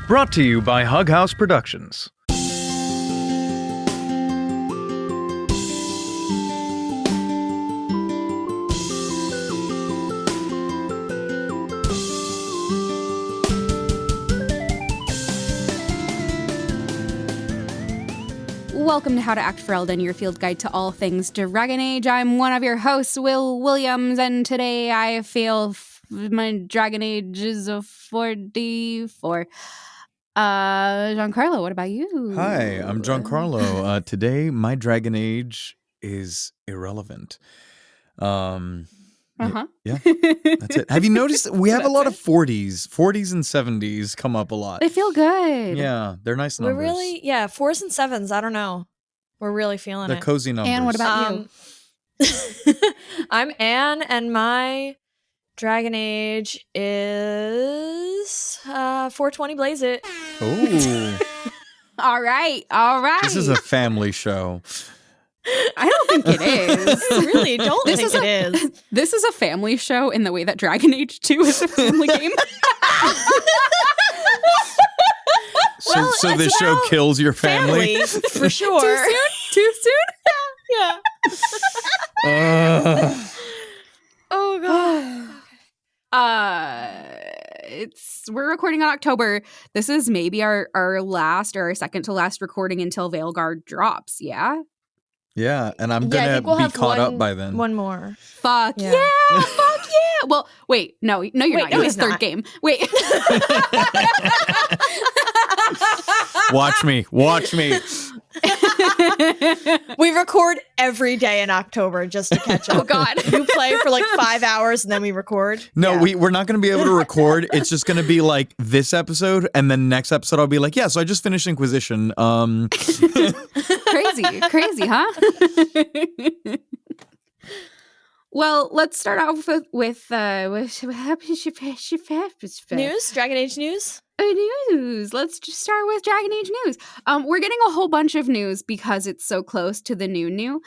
Brought to you by Hug House Productions. Welcome to How to Act Fereldan, your field guide to all things Dragon Age. I'm one of your hosts, Will Williams, and today I feel my Dragon Age is a 44. Giancarlo, what about you? Hi, I'm Giancarlo. Today, my Dragon Age is irrelevant. Yeah, that's it. Have you noticed we have a lot of 40s and 70s come up a lot? They feel good. Yeah, they're nice numbers. We're really, 4s and 7s, I don't know. We're really feeling They're it. cozy numbers. And what about you? I'm Anne, and my Dragon Age is 420 Blaze It. Oh. All right. This is a family show. I don't think it is. I really don't think it is. This is a family show in the way that Dragon Age 2 is a family game. So the show kills your family? For sure. Too soon? Yeah. Oh god. We're recording in October. This is maybe our last or our second to last recording until Veilguard drops, yeah? Yeah, and I'm gonna be caught up by then. One more. Fuck yeah! Fuck yeah! Well, wait, no, you're not. No, You're he's the third not. game. Wait. Watch me. We record every day in October just to catch up. Oh god. You play for like 5 hours and then we record. No, Yeah. we're not going to be able to record. It's just going to be like this episode, and then next episode I'll be like, yeah, so I just finished Inquisition. Crazy, huh? Well, let's start off with News? Dragon Age news? News. Let's just start with Dragon Age news. We're getting a whole bunch of news because it's so close to the new.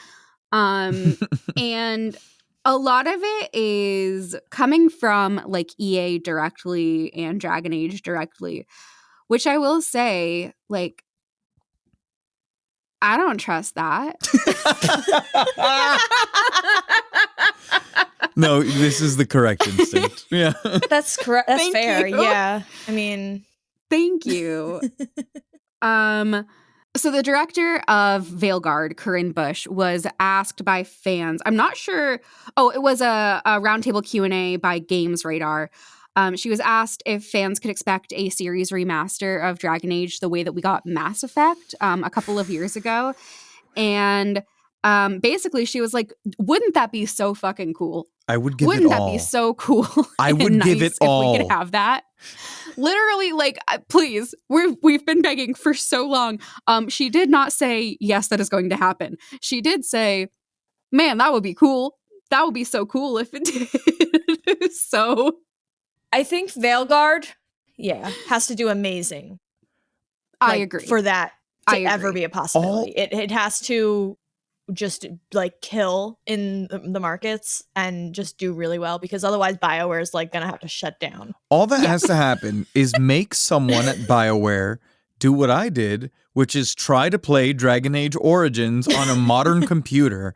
And a lot of it is coming from like EA directly and Dragon Age directly, which I will say, like, I don't trust that. No, this is the correct instinct. Yeah. That's correct. That's Thank fair. you. Yeah. I mean, Thank you. So the director of Veilguard, Corinne Bush, was asked by fans. I'm not sure. Oh, it was a roundtable Q&A by Games Radar. She was asked if fans could expect a series remaster of Dragon Age the way that we got Mass Effect a couple of years ago. And basically she was like, wouldn't that be so fucking cool? I would give Wouldn't it all. that be so cool? I would and give nice it all. if we could have that. Literally, like, please, we've been begging for so long. She did not say, yes, that is going to happen. She did say, man, that would be cool. That would be so cool if it did. So I think Veilguard, has to do amazing. I Like, agree. For that to I ever agree. be a possibility. It has to just like kill in the markets and just do really well, because otherwise BioWare is like gonna have to shut down. All that has to happen is make someone at BioWare do what I did, which is try to play Dragon Age Origins on a modern computer,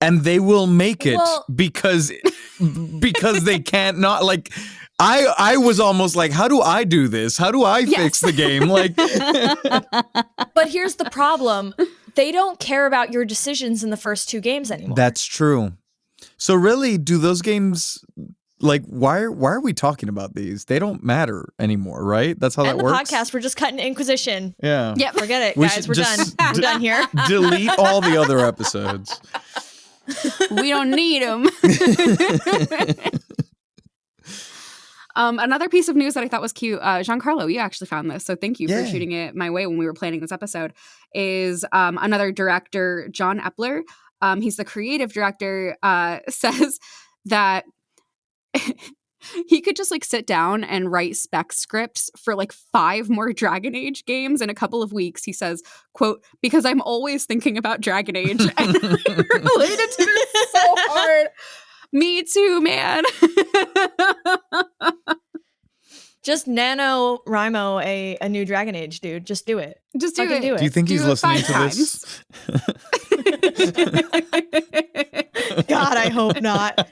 and they will make it because they can't not, like, I was almost like, how do I do this? How do I fix the game? Like, But here's the problem. They don't care about your decisions in the first 2 games anymore. that's true. So really, do those games, like, why are we talking about these? They don't matter anymore, right? That's how and that the works. podcast, we're just cutting Inquisition. Yeah. Yep. Forget it, We guys. should We're just done. We're done here. Delete all the other episodes. We don't need them. Another piece of news that I thought was cute, Giancarlo, you actually found this, so thank you for Yay. shooting it my way when we were planning this episode, is another director, John Epler. He's the creative director, says that he could just like sit down and write spec scripts for like 5 more Dragon Age games in a couple of weeks. He says, quote, because I'm always thinking about Dragon Age. And I related to this so hard. Me too, man. Just NaNoWriMo a new Dragon Age, dude. Just do it. Just do it. Do it. Do you think he's listening to this? God, I hope not.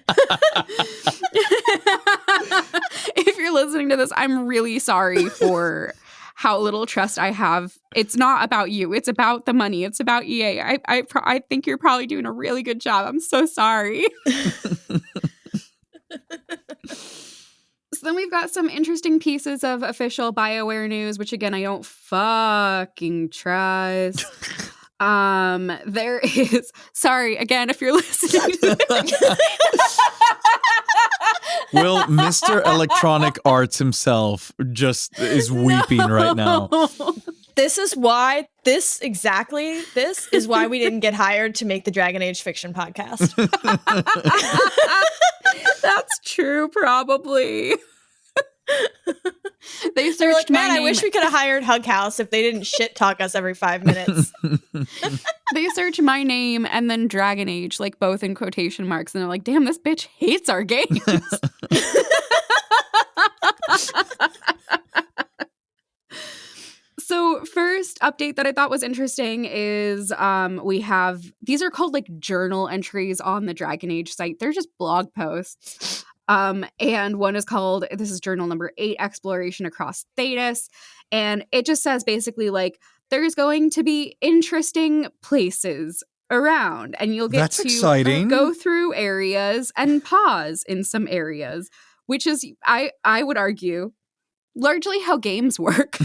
If you're listening to this, I'm really sorry for how little trust I have. It's not about you. It's about the money. It's about EA. I think you're probably doing a really good job. I'm so sorry. So then we've got some interesting pieces of official BioWare news, which again, I don't fucking trust. There is, sorry, again, if you're listening to Well, Mr. Electronic Arts himself just is weeping right now. This is why we didn't get hired to make the Dragon Age fiction podcast. That's true, probably. They They're searched like, man, my I name. wish we could have hired Hug House if they didn't shit talk us every 5 minutes. They search my name and then Dragon Age, like both in quotation marks, and they're like, damn, this bitch hates our games. So first update that I thought was interesting is we have, these are called like journal entries on the Dragon Age site. They're just blog posts. And one is called, this is journal number 8, Exploration Across Thetis. And it just says basically like, there's going to be interesting places around and you'll get That's to exciting. Go through areas and pause in some areas, which is, I would argue, largely how games work.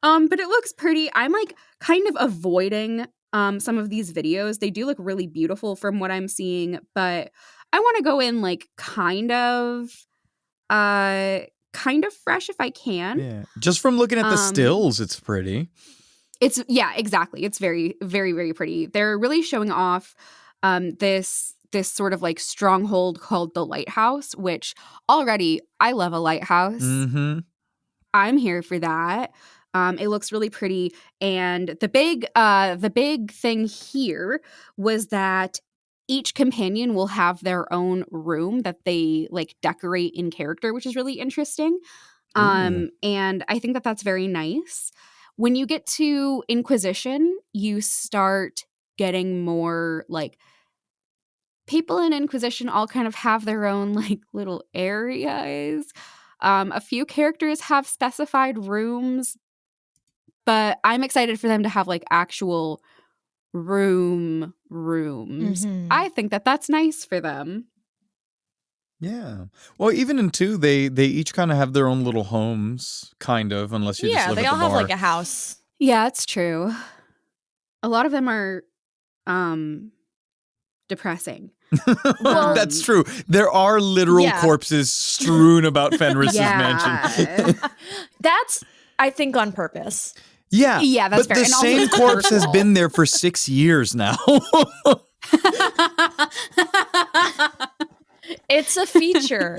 But it looks pretty. I'm like kind of avoiding some of these videos. They do look really beautiful from what I'm seeing, but I want to go in like kind of fresh if I can. Yeah. Just from looking at the stills, it's pretty. It's exactly. It's very, very, very pretty. They're really showing off this sort of like stronghold called the Lighthouse, which already I love a lighthouse. Mm-hmm. I'm here for that. It looks really pretty. And the big thing here was that each companion will have their own room that they like decorate in character, which is really interesting. And I think that that's very nice. When you get to Inquisition, you start getting more like people in Inquisition all kind of have their own like little areas. A few characters have specified rooms, but I'm excited for them to have like actual rooms. Mm-hmm. I think that that's nice for them. Yeah. Well, even in 2, they each kind of have their own little homes, kind of, unless you just live they at all the have bar. like a house. Yeah, it's true. A lot of them are depressing. Well, that's true. There are literal corpses strewn about Fenris's mansion. That's, I think, on purpose. Yeah. Yeah, that's but fair. the And also same it's corpse has purple. been there for 6 years now. It's a feature.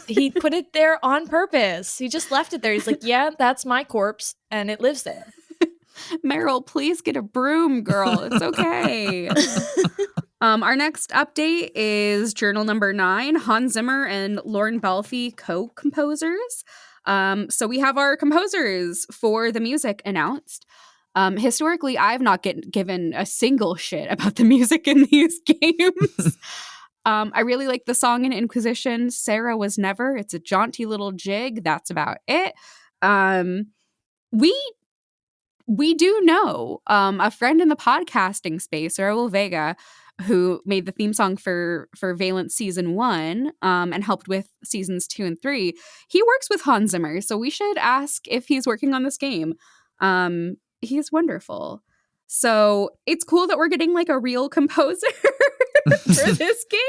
He put it there on purpose. He just left it there. He's like, yeah, that's my corpse, and it lives there. Meryl, please get a broom, girl. It's okay. Our next update is journal number 9, Hans Zimmer and Lauren Balfe co-composers. So we have our composers for the music announced. Historically, I've not given a single shit about the music in these games. I really like the song in Inquisition, Sarah Was Never. It's a jaunty little jig. That's about it. We do know a friend in the podcasting space, Raul Vega, who made the theme song for Valence Season 1 and helped with Seasons 2 and 3. He works with Hans Zimmer, so we should ask if he's working on this game. He's wonderful. So it's cool that we're getting like a real composer for this game.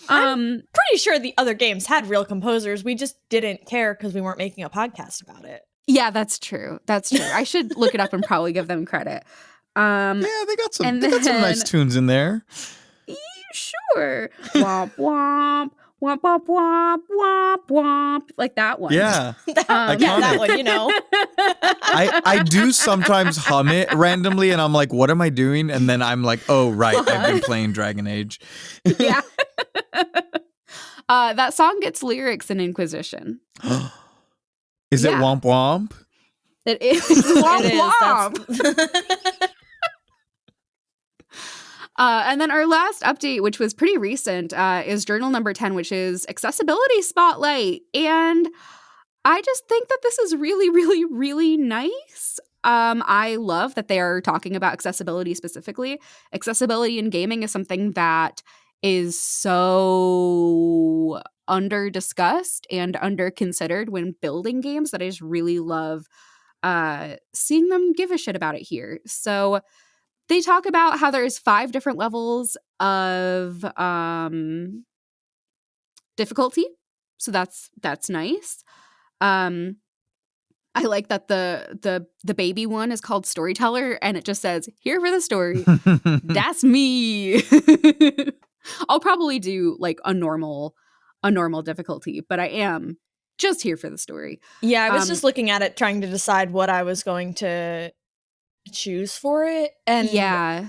I'm pretty sure the other games had real composers. We just didn't care because we weren't making a podcast about it. Yeah, that's true. That's true. I should look it up and probably give them credit. Yeah, they got some nice tunes in there. Sure. Womp womp. Womp womp womp womp womp. Like that one. Yeah. That one, you know. I do sometimes hum it randomly and I'm like, what am I doing? And then I'm like, oh, right, I've been playing Dragon Age. Yeah. That song gets lyrics in Inquisition. Is it Womp Womp? It is. Womp Womp. And then our last update, which was pretty recent, is journal number 10, which is Accessibility Spotlight. And I just think that this is really, really, really nice. I love that they are talking about accessibility specifically. Accessibility in gaming is something that is so under-discussed and under-considered when building games that I just really love seeing them give a shit about it here. So they talk about how there's 5 different levels of difficulty. So that's nice. I like that the baby one is called Storyteller, and it just says, here for the story. That's me. I'll probably do like a normal difficulty, but I am just here for the story. Yeah, I was just looking at it trying to decide what I was going to choose for it. And yeah,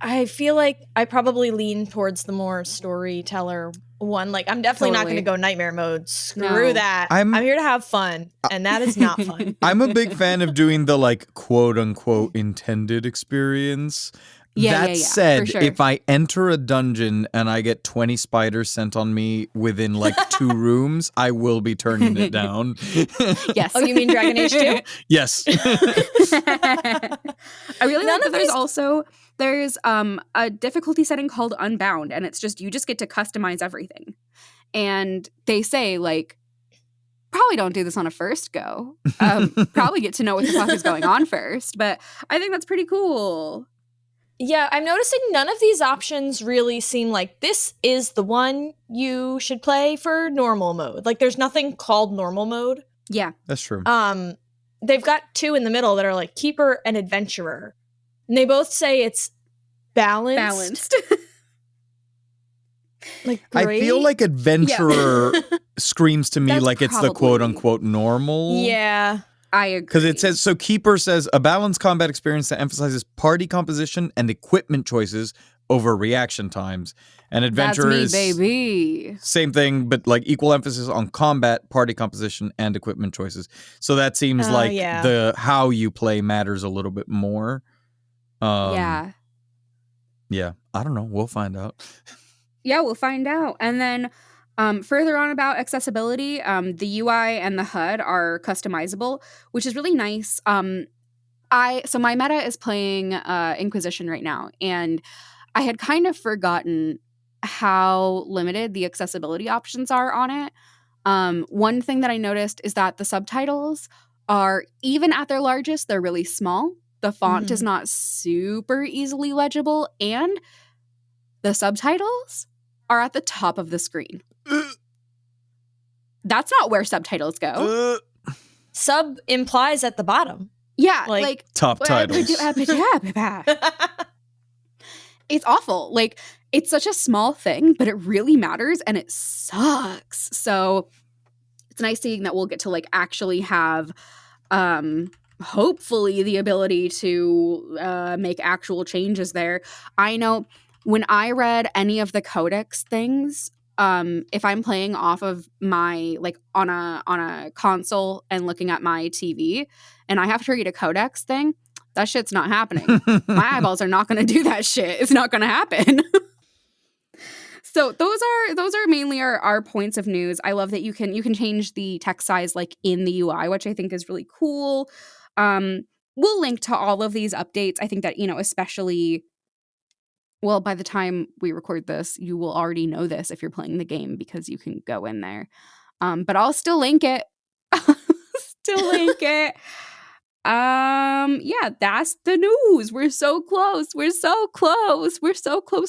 I feel like I probably lean towards the more storyteller one. Like, I'm definitely not going to go nightmare mode. Screw that. I'm here to have fun, and that is not fun. I'm a big fan of doing the like quote unquote intended experience. That said, sure. if I enter a dungeon and I get 20 spiders sent on me within like 2 rooms, I will be turning it down. Yes. Oh, you mean Dragon Age 2? Yes. I really like that there's a difficulty setting called Unbound, and it's just you just get to customize everything. And they say like, probably don't do this on a first go. Probably get to know what the fuck is going on first. But I think that's pretty cool. Yeah, I'm noticing none of these options really seem like this is the one you should play for normal mode. Like, there's nothing called normal mode. Yeah. That's true. They've got 2 in the middle that are like Keeper and Adventurer. And they both say it's balanced. Like, great. I feel like Adventurer screams to me like it's the quote unquote normal. Yeah. I agree. Because it says, so Keeper says, a balanced combat experience that emphasizes party composition and equipment choices over reaction times. And Adventure is baby. Same thing, but like equal emphasis on combat, party composition, and equipment choices. So that seems like the how you play matters a little bit more. Yeah, I don't know. We'll find out. Yeah, we'll find out. And then further on about accessibility, the UI and the HUD are customizable, which is really nice. So my meta is playing Inquisition right now, and I had kind of forgotten how limited the accessibility options are on it. One thing that I noticed is that the subtitles are, even at their largest, they're really small. The font is not super easily legible, and the subtitles are at the top of the screen. That's not where subtitles go. Sub implies at the bottom. Yeah, like top titles. It's awful. Like, it's such a small thing, but it really matters, and it sucks. So it's nice seeing that we'll get to like actually have hopefully the ability to make actual changes there. I know when I read any of the codex things, if I'm playing off of my like on a console and looking at my TV and I have to read a codex thing, that shit's not happening. My eyeballs are not going to do that shit. It's not going to happen. So those are mainly our points of news. I love that you can change the text size like in the UI, which I think is really cool. We'll link to all of these updates. I think that, especially, well, by the time we record this, you will already know this if you're playing the game because you can go in there. But I'll still link it. Yeah, that's the news. We're so close. We're so close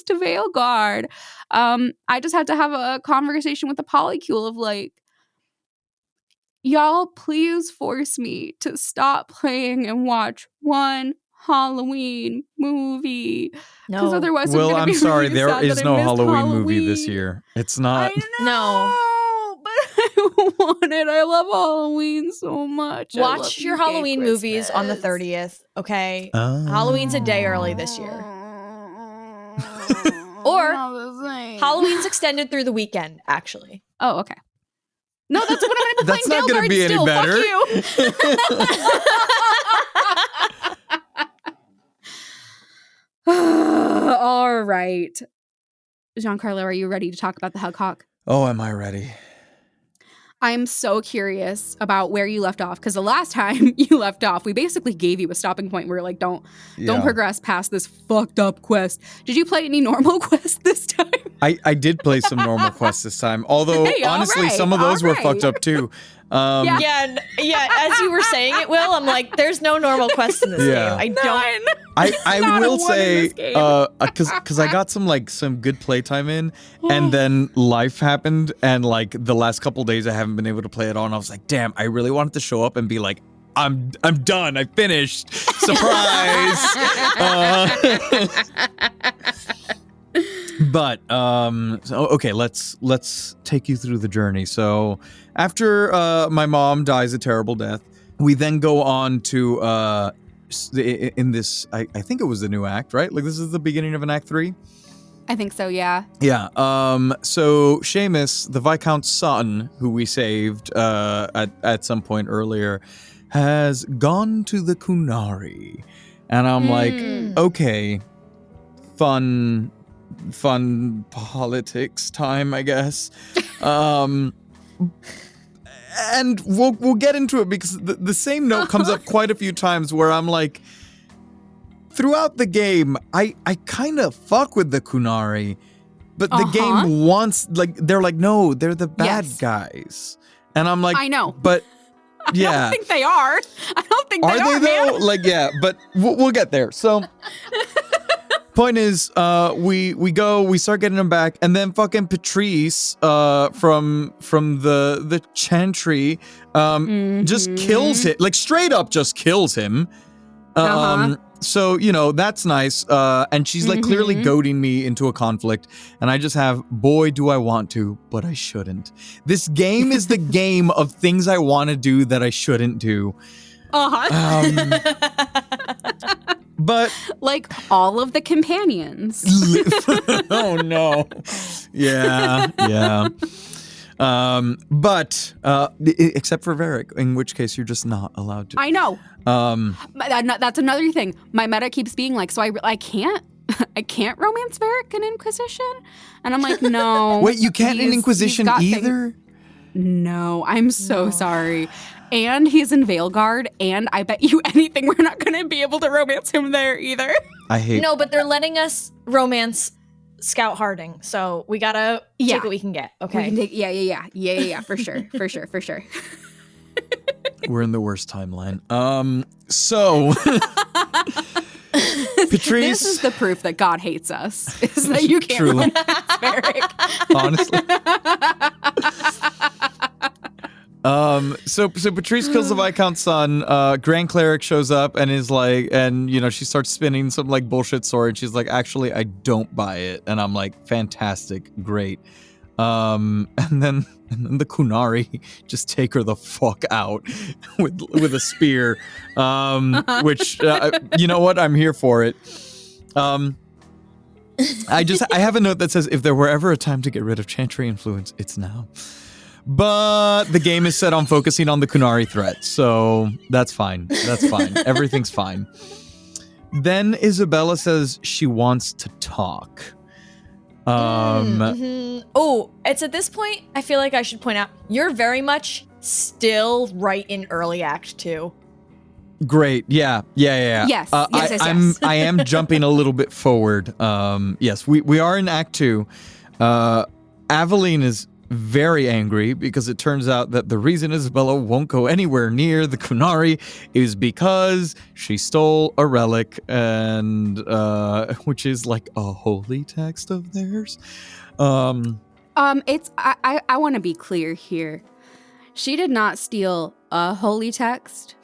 to Veilguard. I just had to have a conversation with the Polycule of like, y'all, please force me to stop playing and watch one Halloween movie. Because otherwise, I'm sorry, really there is no Halloween movie this year. It's not. I know, but I want it. I love Halloween so much. Watch your Halloween movies on the 30th, okay? Halloween's a day early this year. Or Halloween's extended through the weekend, actually. Oh, okay. No, that's what I'm going to be playing. That's not going to be any still. better. Fuck you. All right. Giancarlo, are you ready to talk about the Hug Hawk? Oh, am I ready? I'm so curious about where you left off, because the last time you left off, we basically gave you a stopping point where like, don't progress past this fucked up quest. Did you play any normal quests this time? I did play some normal quests this time, although honestly, some of those were fucked up too. Yeah. As you were saying it, Will, I'm like, there's no normal quest in this game. I will say, because I got some good playtime in, and then life happened, and like the last couple days I haven't been able to play it on. I was like, damn, I really wanted to show up and be like, I'm done. I finished. Surprise. But so okay, let's take you through the journey. So after my mom dies a terrible death, we then go on to in this I think it was the new act, right? Like this is the beginning of an Act 3. I think so, yeah. Yeah. So Seamus, the Viscount's son, who we saved at some point earlier, has gone to the Kunari, and I'm like, okay, fun politics time, I guess. And we'll get into it, because the same note comes up quite a few times where I'm like, throughout the game, I kind of fuck with the Kunari, but the game wants, like, they're like, no, they're the bad guys. And I'm like, I know. But yeah. I don't think they are. I don't think they are, Are they though? Man. Like, yeah, but we'll get there. So point is, we start getting them back, and then fucking Patrice, from the Chantry, just kills it, like straight up just kills him. So, you know, that's nice. And she's like clearly goading me into a conflict, and I just have, boy, do I want to, but I shouldn't. This game is the game of things I want to do that I shouldn't do. But like all of the companions. Oh no. Yeah. But except for Varric, in which case you're just not allowed to. I know. That's another thing. My meta keeps being like, so I can't romance Varric in Inquisition, and I'm like, no. Wait, you can't in Inquisition either? No, I'm so sorry. And he's in Veilguard, and I bet you anything we're not going to be able to romance him there either. No, but they're letting us romance Scout Harding, so we gotta take what we can get. Okay. Yeah. For sure. We're in the worst timeline. So Patrice, this is the proof that God hates us. Is that you can't romance Varric. Honestly. So Patrice kills the Viscount's son. Grand Cleric shows up and is like, and you know, she starts spinning some like bullshit sword. She's like, actually, I don't buy it. And I'm like, fantastic, great. And then the Kunari just take her the fuck out with a spear. Which you know what? I'm here for it. I have a note that says, if there were ever a time to get rid of Chantry influence, it's now. But the game is set on focusing on the Kunari threat, so that's fine. Everything's fine. Then Isabella says she wants to talk. Oh, it's at this point, I feel like I should point out, you're very much still right in early Act 2. Great. Yeah. Yes. I am jumping a little bit forward. Yes, we are in Act 2. Aveline is very angry because it turns out that the reason Isabella won't go anywhere near the Kunari is because she stole a relic, and which is like a holy text of theirs. It's I want to be clear here. She did not steal a holy text.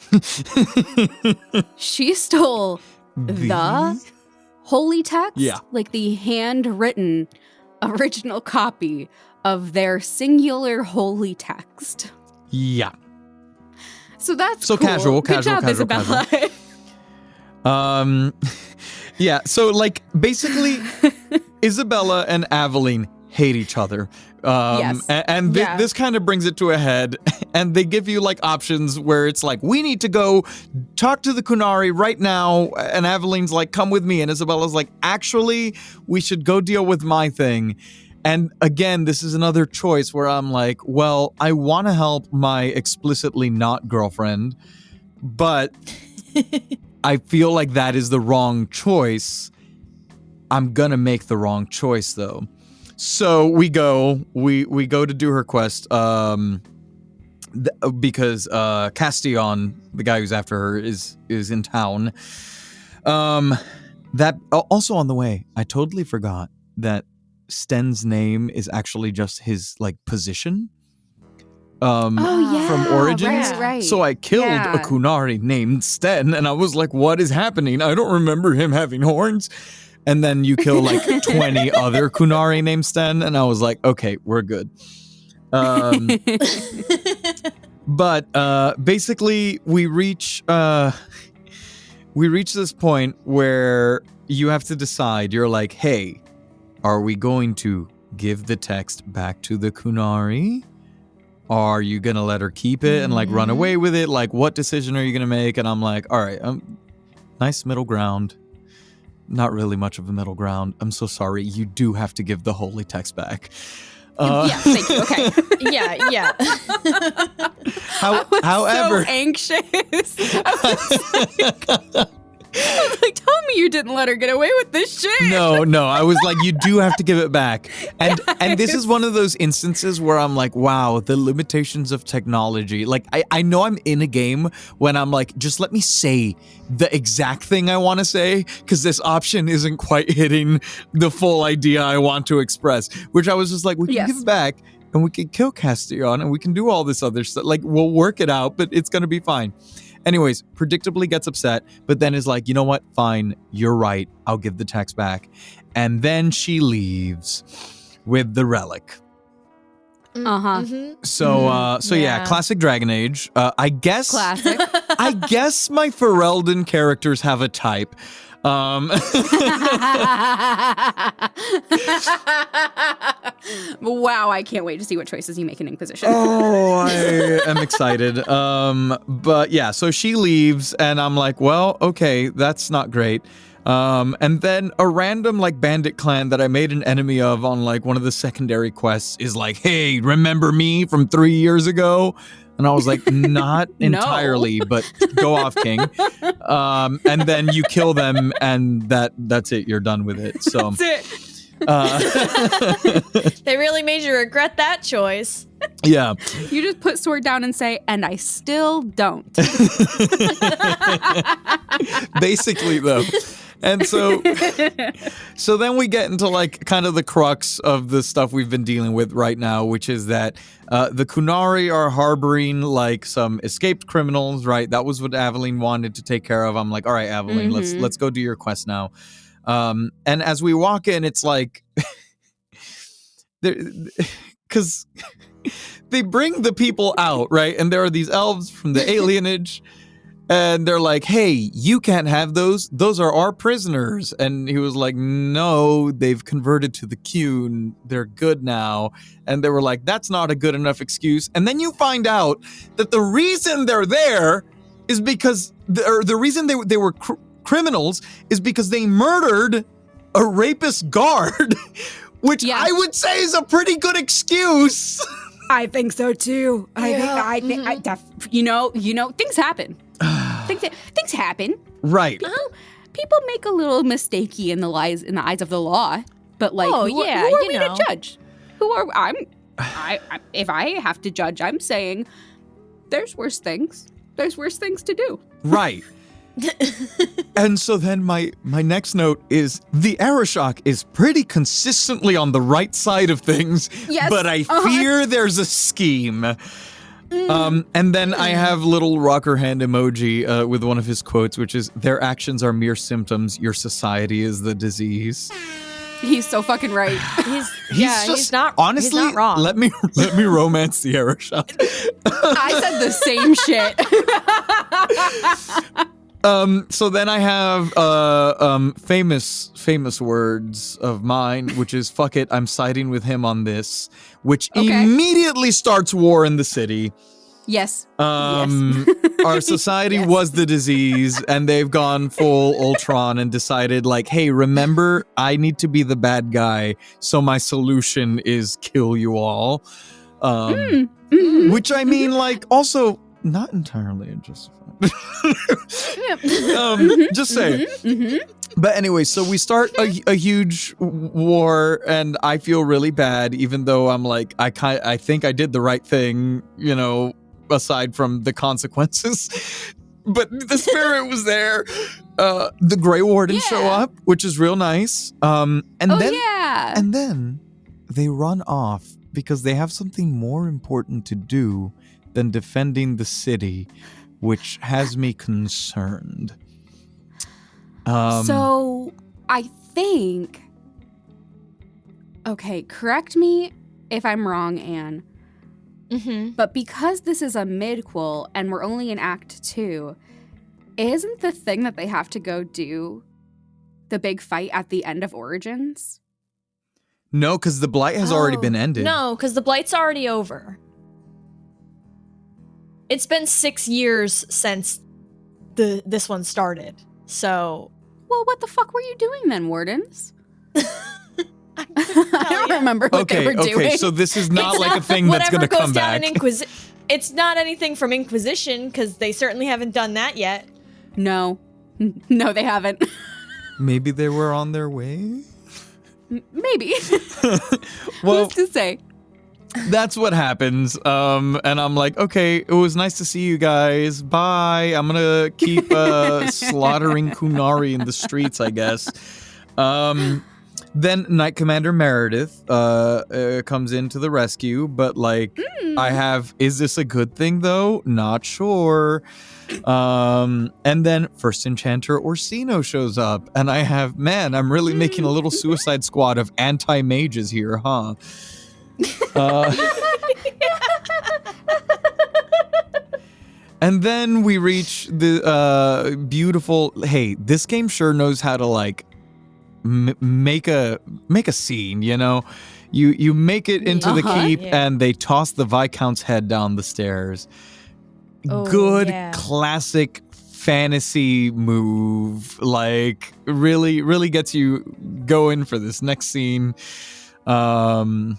She stole the holy text, like the handwritten original copy of their singular holy text. Yeah. So that's so cool. Good job, Isabella. Yeah, so like basically Isabella and Aveline hate each other. Yes. And this kind of brings it to a head. And they give you like options where it's like, we need to go talk to the Kunari right now. And Aveline's like, come with me. And Isabella's like, actually, we should go deal with my thing. And again, this is another choice where I'm like, well, I want to help my explicitly not girlfriend, but I feel like that is the wrong choice. I'm gonna make the wrong choice though. So we go to do her quest because Castillon, the guy who's after her, is in town. That also on the way, I totally forgot that Sten's name is actually just his like position. From Origins. Right. So I killed a Kunari named Sten, and I was like, what is happening? I don't remember him having horns. And then you kill like 20 other Kunari named Sten, and I was like, okay, we're good. But basically we reach this point where you have to decide. You're like, hey, are we going to give the text back to the Kunari? Are you going to let her keep it and like run away with it? Like, what decision are you going to make? And I'm like, all right, nice middle ground. Not really much of a middle ground. I'm so sorry. You do have to give the holy text back. Yeah, thank you. Okay. Yeah. However, so anxious. I was like, tell me you didn't let her get away with this shit. No, I was like, you do have to give it back. And this is one of those instances where I'm like, wow, the limitations of technology. Like, I know I'm in a game when I'm like, just let me say the exact thing I want to say, because this option isn't quite hitting the full idea I want to express. Which I was just like, we can give it back, and we can kill Castillon, and we can do all this other stuff. Like, we'll work it out, but it's going to be fine. Anyways, predictably gets upset, but then is like, you know what? Fine, you're right. I'll give the text back. And then she leaves with the relic. Uh-huh. Mm-hmm. So yeah, classic Dragon Age. I guess Classic. I guess my Fereldan characters have a type. Wow, I can't wait to see what choices you make in Inquisition. Oh, I am excited. But yeah, so she leaves and I'm like, well, okay, that's not great. And then a random like bandit clan that I made an enemy of on like one of the secondary quests is like, hey, remember me from 3 years ago? And I was like, not entirely, but go off, King. And then you kill them, and that's it. You're done with it. So That's it. They really made you regret that choice. Yeah. You just put sword down and say, and I still don't. Basically, though. And so then we get into like kind of the crux of the stuff we've been dealing with right now, which is that the Kunari are harboring like some escaped criminals, right? That was what Aveline wanted to take care of. I'm like, all right, Aveline, let's go do your quest now. And as we walk in, it's like, because they bring the people out, right? And there are these elves from the alienage. And they're like, hey, you can't have those. Those are our prisoners. And he was like, no, they've converted to the Qun. They're good now. And they were like, that's not a good enough excuse. And then you find out that the reason they're there is because, the reason they were criminals is because they murdered a rapist guard, which I would say is a pretty good excuse. I think so too. I think things happen. Things happen. Right. People make a little mistakey in the eyes of the law. But like, who are we to judge? If I have to judge, I'm saying there's worse things. There's worse things to do. Right. And so then my next note is the Arashok is pretty consistently on the right side of things, but I fear there's a scheme. And then I have little rocker hand emoji with one of his quotes, which is, their actions are mere symptoms, your society is the disease. He's so fucking right. He's not wrong. Let me romance the Arashok. I said the same shit. So then I have famous words of mine, which is fuck it, I'm siding with him on this, which immediately starts war in the city. Yes. Our society was the disease, and they've gone full Ultron and decided, like, hey, remember, I need to be the bad guy, so my solution is kill you all. Which I mean, like, also not entirely unjustified. Just saying. But anyway, so we start a huge war, and I feel really bad, even though I'm like, I think I did the right thing, you know, aside from the consequences. But the spirit was there. The Grey Wardens show up, which is real nice. And then they run off because they have something more important to do than defending the city, which has me concerned. So I think, okay, correct me if I'm wrong, Anne, but because this is a midquel and we're only in Act 2, isn't the thing that they have to go do the big fight at the end of Origins? No, because the Blight has already been ended. No, because the Blight's already over. It's been 6 years since this one started, so... Well, what the fuck were you doing then, Wardens? I don't remember what they were doing. Okay, so this is not like a thing that's going to come back. It's not anything from Inquisition, because they certainly haven't done that yet. No. No, they haven't. Maybe they were on their way? Maybe. Well, who's to say? That's what happens. And I'm like, okay, it was nice to see you guys. Bye. I'm going to keep slaughtering Kunari in the streets, I guess. Then Knight Commander Meredith comes in to the rescue, but like, is this a good thing though? Not sure. And then First Enchanter Orsino shows up, and I'm really making a little Suicide Squad of anti-mages here, huh? And then we reach the beautiful, hey, this game sure knows how to like make a scene, you know? You make it into the keep, and they toss the Viscount's head down the stairs. Good classic fantasy move, like really gets you going for this next scene. I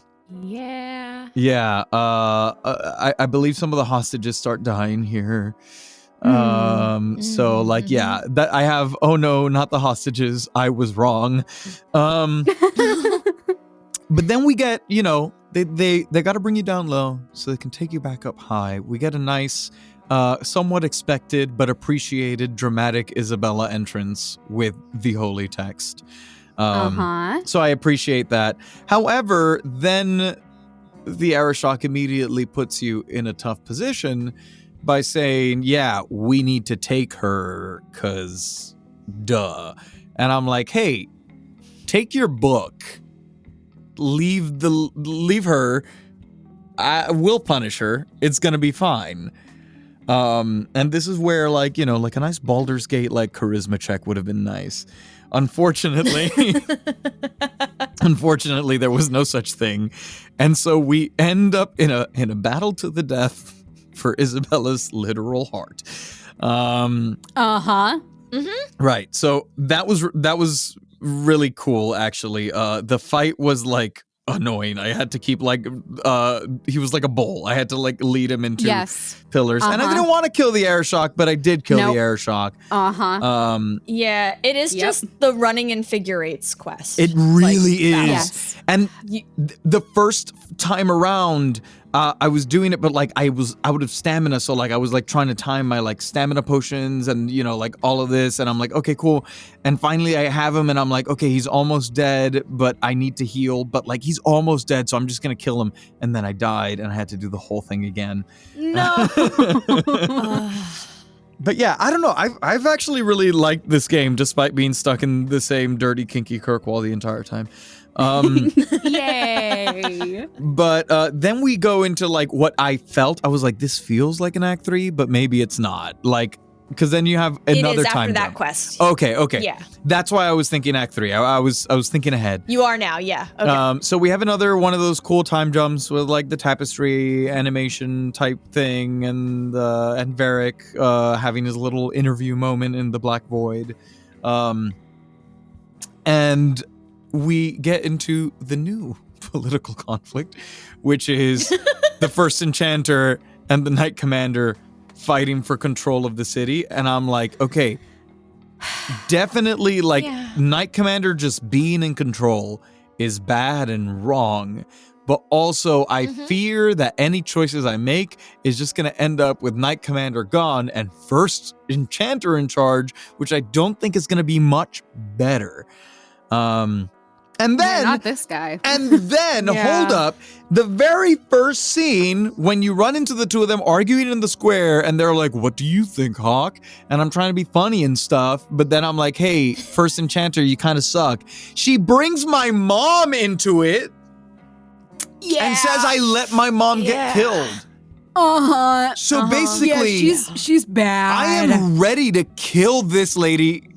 believe some of the hostages start dying here. So like, that I have, oh no, not the hostages, I was wrong. But then we get, you know, they got to bring you down low so they can take you back up high. We get a nice, somewhat expected but appreciated dramatic Isabella entrance with the holy text. So I appreciate that. However, then the Arashok immediately puts you in a tough position by saying, yeah, we need to take her, cause duh. And I'm like, hey, take your book. Leave her. I will punish her. It's gonna be fine. And this is where, like, you know, like a nice Baldur's Gate like charisma check would have been nice. Unfortunately, there was no such thing, and so we end up in a battle to the death for Isabella's literal heart. Right. So that was really cool, actually. The fight was like annoying. I had to keep like he was like a bull. I had to like lead him into pillars. And I didn't want to kill the Arashok, but I did kill the Arashok. Yeah, it is just the running in figure eights quest. It really is. Yes. And the first time around, I was doing it, but like I was out of stamina, so like I was like trying to time my like stamina potions and, you know, like all of this, and I'm like, okay, cool. And finally I have him, and I'm like, okay, he's almost dead, but I need to heal, but like he's almost dead, so I'm just gonna kill him. And then I died, and I had to do the whole thing again. No. But yeah, I don't know. I've actually really liked this game, despite being stuck in the same dirty, kinky Kirkwall the entire time. Yay! But then we go into like what I felt. I was like, this feels like an Act 3, but maybe it's not. Like Because then you have another time after that jump. quest. Okay. Yeah. That's why I was thinking Act 3. I was thinking ahead. You are now, yeah. Okay. So we have another one of those cool time jumps with like the tapestry animation type thing, and Varric having his little interview moment in the Black Void, and we get into the new political conflict, which is the first enchanter and the Knight Commander fighting for control of the city. And I'm like, okay, definitely like Knight Commander just being in control is bad and wrong. But also I fear that any choices I make is just going to end up with Knight Commander gone and first enchanter in charge, which I don't think is going to be much better. And then not this guy. And then hold up, the very first scene when you run into the two of them arguing in the square, and they're like, "What do you think, Hawk?" And I'm trying to be funny and stuff, but then I'm like, "Hey, first enchanter, you kind of suck." She brings my mom into it, and says I let my mom get killed. So basically, she's bad. I am ready to kill this lady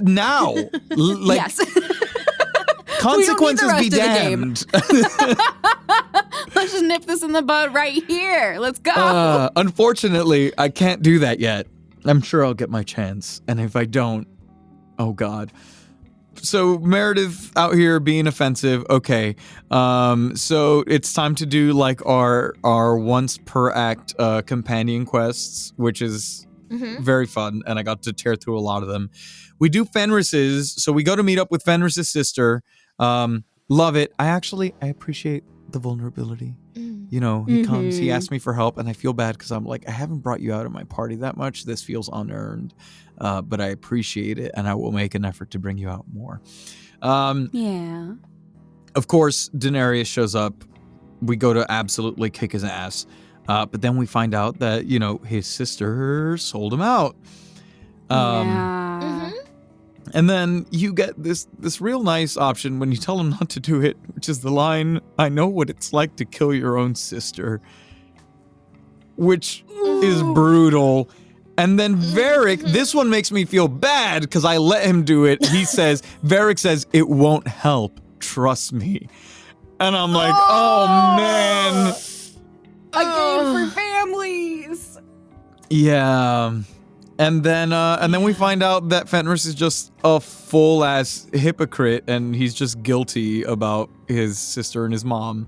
now. Yes. Consequences be damned. Let's just nip this in the bud right here. Let's go. Unfortunately, I can't do that yet. I'm sure I'll get my chance. And if I don't, oh God. So Meredith out here being offensive. Okay. So it's time to do like our once per act companion quests, which is very fun. And I got to tear through a lot of them. We do Fenris's. So we go to meet up with Fenris's sister. Love it. I appreciate the vulnerability. You know, he comes, he asks me for help, and I feel bad because I'm like, I haven't brought you out of my party that much. This feels unearned, but I appreciate it, and I will make an effort to bring you out more. Of course, Daenerys shows up. We go to absolutely kick his ass, but then we find out that, you know, his sister sold him out. And then you get this real nice option when you tell him not to do it, which is the line, "I know what it's like to kill your own sister," which is brutal. And then Varric, this one makes me feel bad because I let him do it. Varric says, "It won't help, trust me." And I'm like, oh man. A game for families. Yeah. And then we find out that Fenris is just a full-ass hypocrite, and he's just guilty about his sister and his mom.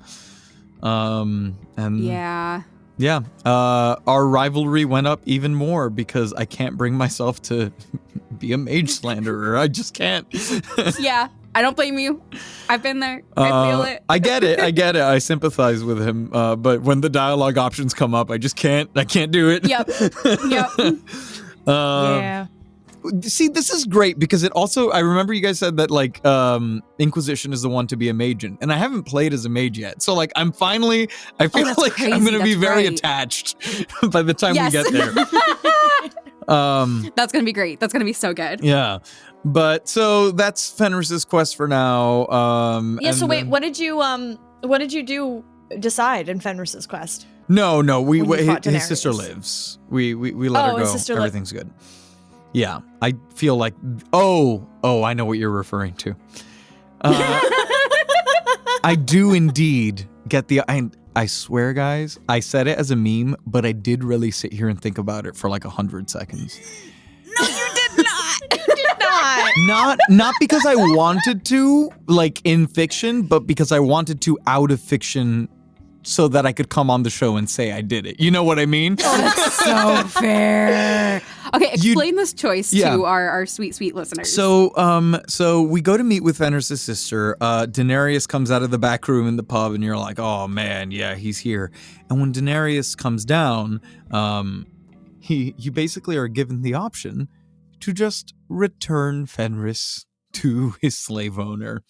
Our rivalry went up even more because I can't bring myself to be a mage slanderer. I just can't. Yeah, I don't blame you. I've been there. I feel it. I get it. I sympathize with him. But when the dialogue options come up, I just can't. I can't do it. Yep. See, this is great because it also, I remember you guys said that like Inquisition is the one to be a mage in, and I haven't played as a mage yet. So like I feel like crazy. I'm going to be very attached by the time we get there. That's going to be great. That's going to be so good. Yeah. But so that's Fenris's quest for now. So wait, what did you decide in Fenris's quest? No, his sister lives. We let her go. Everything's good. Yeah, I feel like, I know what you're referring to. I do indeed get I swear, guys, I said it as a meme, but I did really sit here and think about it for like 100 seconds. No, you did not. You did not. Not because I wanted to, like in fiction, but because I wanted to out of fiction so that I could come on the show and say I did it. You know what I mean? Oh, that's so fair. Okay, explain this choice to our sweet, sweet listeners. So we go to meet with Fenris' sister. Daenerys comes out of the back room in the pub, and you're like, oh man, yeah, he's here. And when Daenerys comes down, you basically are given the option to just return Fenris to his slave owner.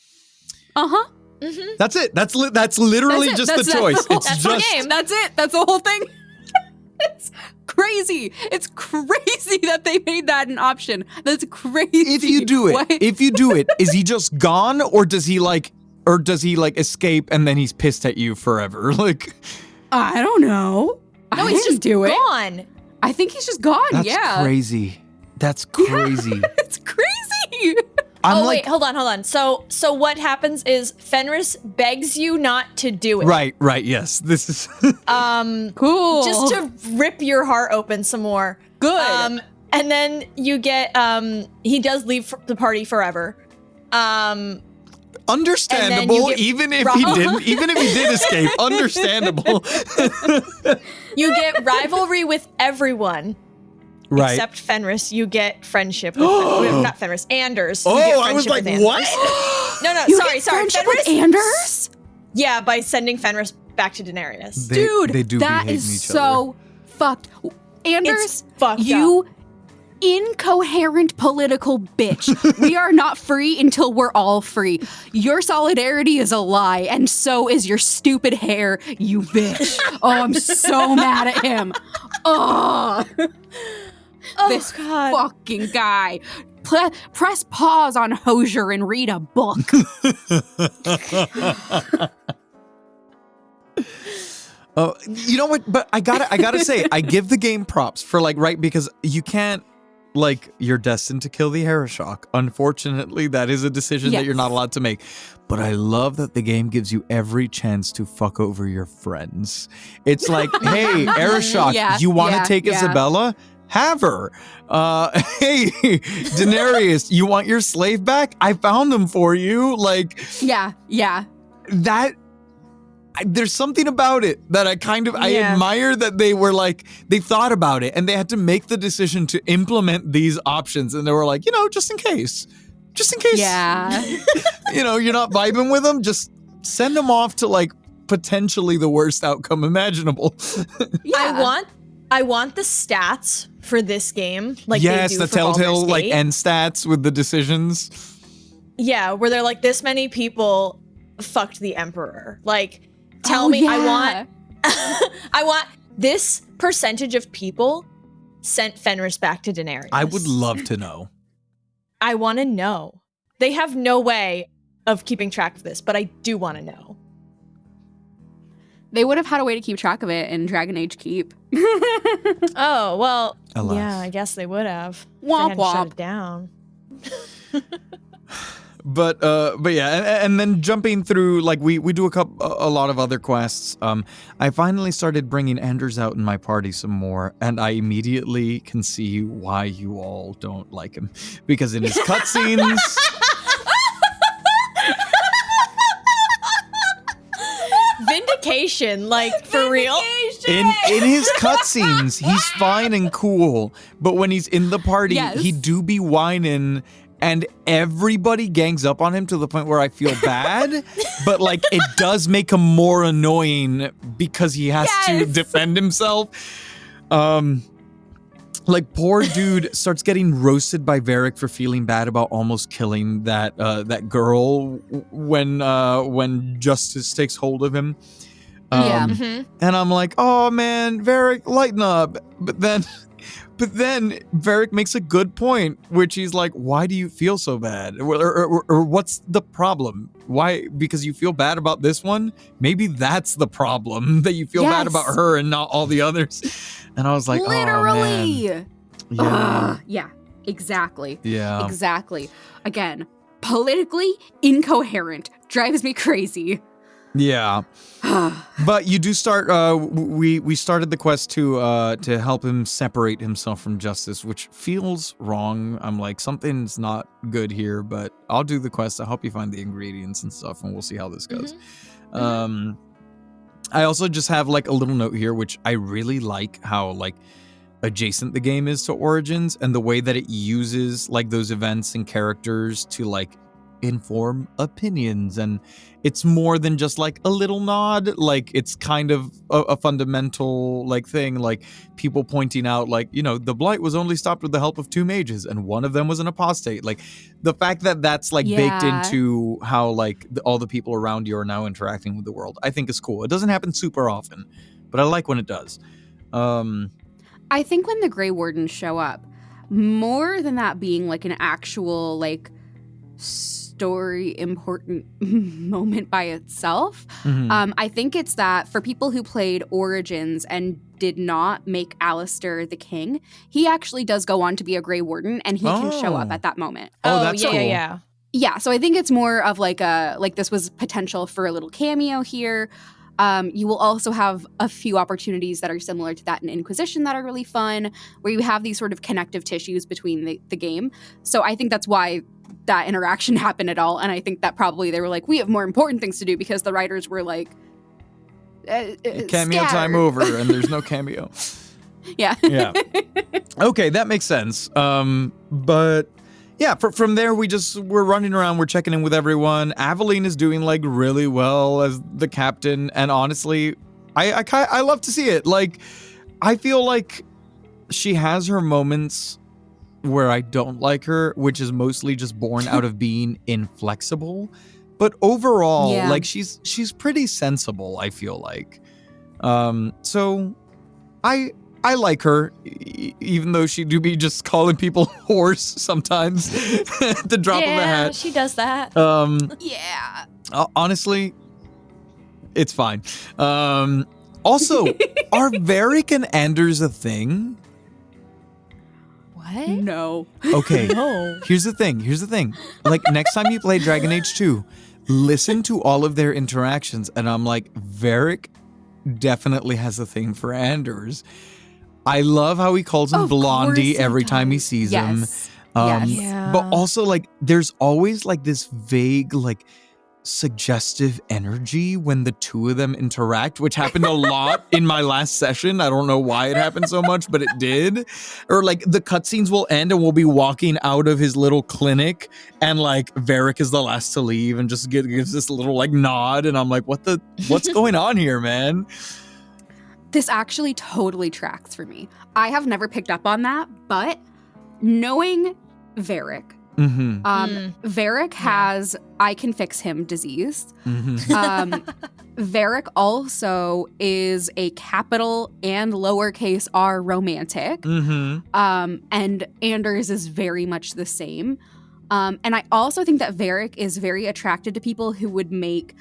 Uh-huh. Mm-hmm. That's it. That's literally just the choice. That's the game. That's it. That's the whole thing. It's crazy. It's crazy that they made that an option. That's crazy. If you do it, is he just gone, or does he escape and then he's pissed at you forever? Like, I don't know. No, he's just do it. Gone. I think he's just gone. That's crazy. That's crazy. Yeah, it's crazy. Wait, hold on. So what happens is Fenris begs you not to do it. Right, yes. This is cool. Just to rip your heart open some more. Good. And then you get he does leave the party forever. Understandable, even if he did escape. Understandable. You get rivalry with everyone. Right. Except Fenris, you get friendship with not Fenris, Anders. Oh, I was like, what? No, you sorry. Friendship Fenris, with Anders? Yeah, by sending Fenris back to Daenerys. They do that be is hating each so other. fucked. Anders, it's fucked you up. Incoherent political bitch. We are not free until we're all free. Your solidarity is a lie, and so is your stupid hair, you bitch. Oh, I'm so mad at him. Oh, this God. fucking guy. Press pause on Hosier and read a book. You know what? But I gotta say, I give the game props for because you can't. You're destined to kill the Hereshok. Unfortunately, that is a decision that you're not allowed to make. But I love that the game gives you every chance to fuck over your friends. It's like, hey, Hereshok, you want to take Isabella? Have her. Hey, Daenerys, you want your slave back? I found him for you. Yeah. There's something about it that I admire that they were they thought about it and they had to make the decision to implement these options. And they were like, just in case. Yeah. You're not vibing with them. Just send them off to potentially the worst outcome imaginable. Yeah. I want the stats for this game. Yes, the telltale end stats with the decisions. Yeah, where they're this many people fucked the Emperor. Tell me, yeah. I want this percentage of people sent Fenris back to Daenerys. I would love to know. I want to know. They have no way of keeping track of this, but I do want to know. They would have had a way to keep track of it in Dragon Age Keep. Oh, well, alas. Yeah, I guess they would have. Womp they hadn't womp. shut it down. But yeah, and then jumping through, we do a lot of other quests. I finally started bringing Anders out in my party some more, and I immediately can see why you all don't like him, because in his cutscenes. Vindication, for real. In his cutscenes, he's fine and cool, but when he's in the party, he do be whining. And everybody gangs up on him to the point where I feel bad, but it does make him more annoying because he has to defend himself. Poor dude starts getting roasted by Varric for feeling bad about almost killing that girl when justice takes hold of him. And I'm like, oh man, Varric, lighten up. But then Varric makes a good point, which he's like, why do you feel so bad? Or what's the problem? Why? Because you feel bad about this one? Maybe that's the problem, that you feel bad about her and not all the others. And I was like, literally. Oh, man. Yeah, exactly. Yeah. Exactly. Again, politically incoherent. Drives me crazy. Yeah. But you do start, we started the quest to help him separate himself from justice, which feels wrong. I'm like, something's not good here, but I'll do the quest. I'll help you find the ingredients and stuff, and we'll see how this goes. I also just have a little note here, which I really like how adjacent the game is to Origins, and the way that it uses those events and characters to inform opinions, and it's more than just a little nod. It's kind of a fundamental thing, people pointing out the Blight was only stopped with the help of 2 mages and one of them was an apostate. The fact that that's baked into how all the people around you are now interacting with the world, I think is cool. It doesn't happen super often, but I like when it does. I think when the Grey Wardens show up, more than that being an actual story important moment by itself. I think it's that for people who played Origins and did not make Alistair the king, he actually does go on to be a Grey Warden, and he can show up at that moment. That's cool. Yeah, so I think it's more of like this was potential for a little cameo here. You will also have a few opportunities that are similar to that in Inquisition that are really fun, where you have these sort of connective tissues between the game. So I think that's why that interaction happened at all. And I think that probably they were like, we have more important things to do, because the writers were like, cameo scattered. time over, and there's no cameo. Yeah. Okay, that makes sense. But yeah, from there we're running around, we're checking in with everyone. Aveline is doing like really well as the captain, and honestly, I love to see it. Like, I feel like she has her moments where I don't like her, which is mostly just born out of being inflexible. But overall, like she's pretty sensible, I feel like. So I like her, even though she do be just calling people horse sometimes at the drop of a hat. Yeah, she does that. Honestly, it's fine. Also, are Varric and Anders a thing? What? No. Okay. No. Here's the thing. Like, next time you play Dragon Age 2, listen to all of their interactions, and I'm like, Varric definitely has a thing for Anders. I love how he calls him Blondie every time he sees him. But also, like, there's always like this vague, like, suggestive energy when the two of them interact, which happened a lot in my last session. I don't know why it happened so much, but it did. Or like the cutscenes will end and we'll be walking out of his little clinic, and like Varric is the last to leave and just gives this little like nod, and I'm like, what's going on here, man? This actually totally tracks for me. I have never picked up on that, but knowing Varric, Varric has I can fix him disease. Varric also is a capital and lowercase r romantic. And Anders is very much the same. And I also think that Varric is very attracted to people who would make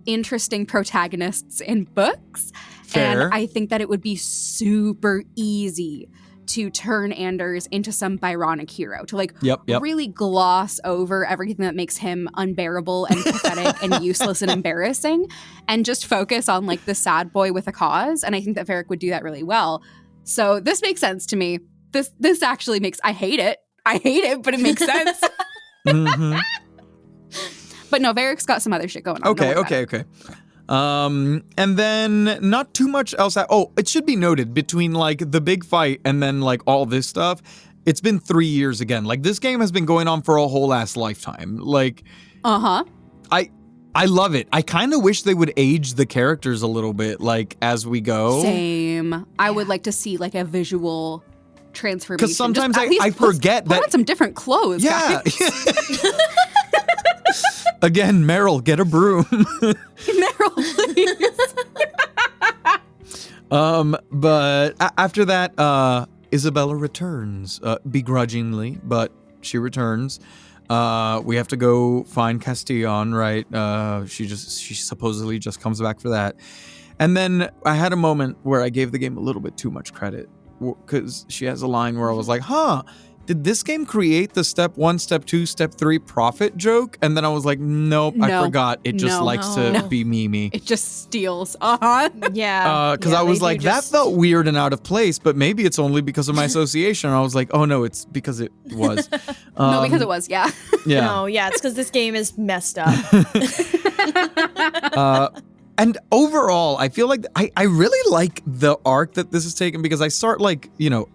interesting protagonists in books. Fair. And I think that it would be super easy to turn Anders into some Byronic hero, to like really gloss over everything that makes him unbearable and pathetic and useless and embarrassing, and just focus on like the sad boy with a cause. And I think that Varric would do that really well. So this makes sense to me. This actually makes, I hate it, but it makes sense. But no, Varric's got some other shit going on. Okay. And then not too much else. It should be noted, between like the big fight and then like all this stuff, it's been 3 years again. Like, this game has been going on for a whole ass lifetime. Like, I love it. I kind of wish they would age the characters a little bit, like, as we go. Same. I would like to see like a visual transformation. Because sometimes I forget that. Put on some different clothes. Yeah. Again, Meryl, get a broom. Meryl, please. But after that, Isabella returns, begrudgingly, but she returns. We have to go find Castillon, right? She supposedly just comes back for that. And then I had a moment where I gave the game a little bit too much credit, because she has a line where I was like, did this game create the step 1, step 2, step 3 profit joke? And then I was like, nope, I forgot. It just likes to be memey. It just steals. Yeah. Because I was like, that felt weird and out of place, but maybe it's only because of my association. And I was like, oh no, it's because it was. No, because it was, yeah. No, it's because this game is messed up. And overall, I feel like I really like the arc that this is taking, because I start like,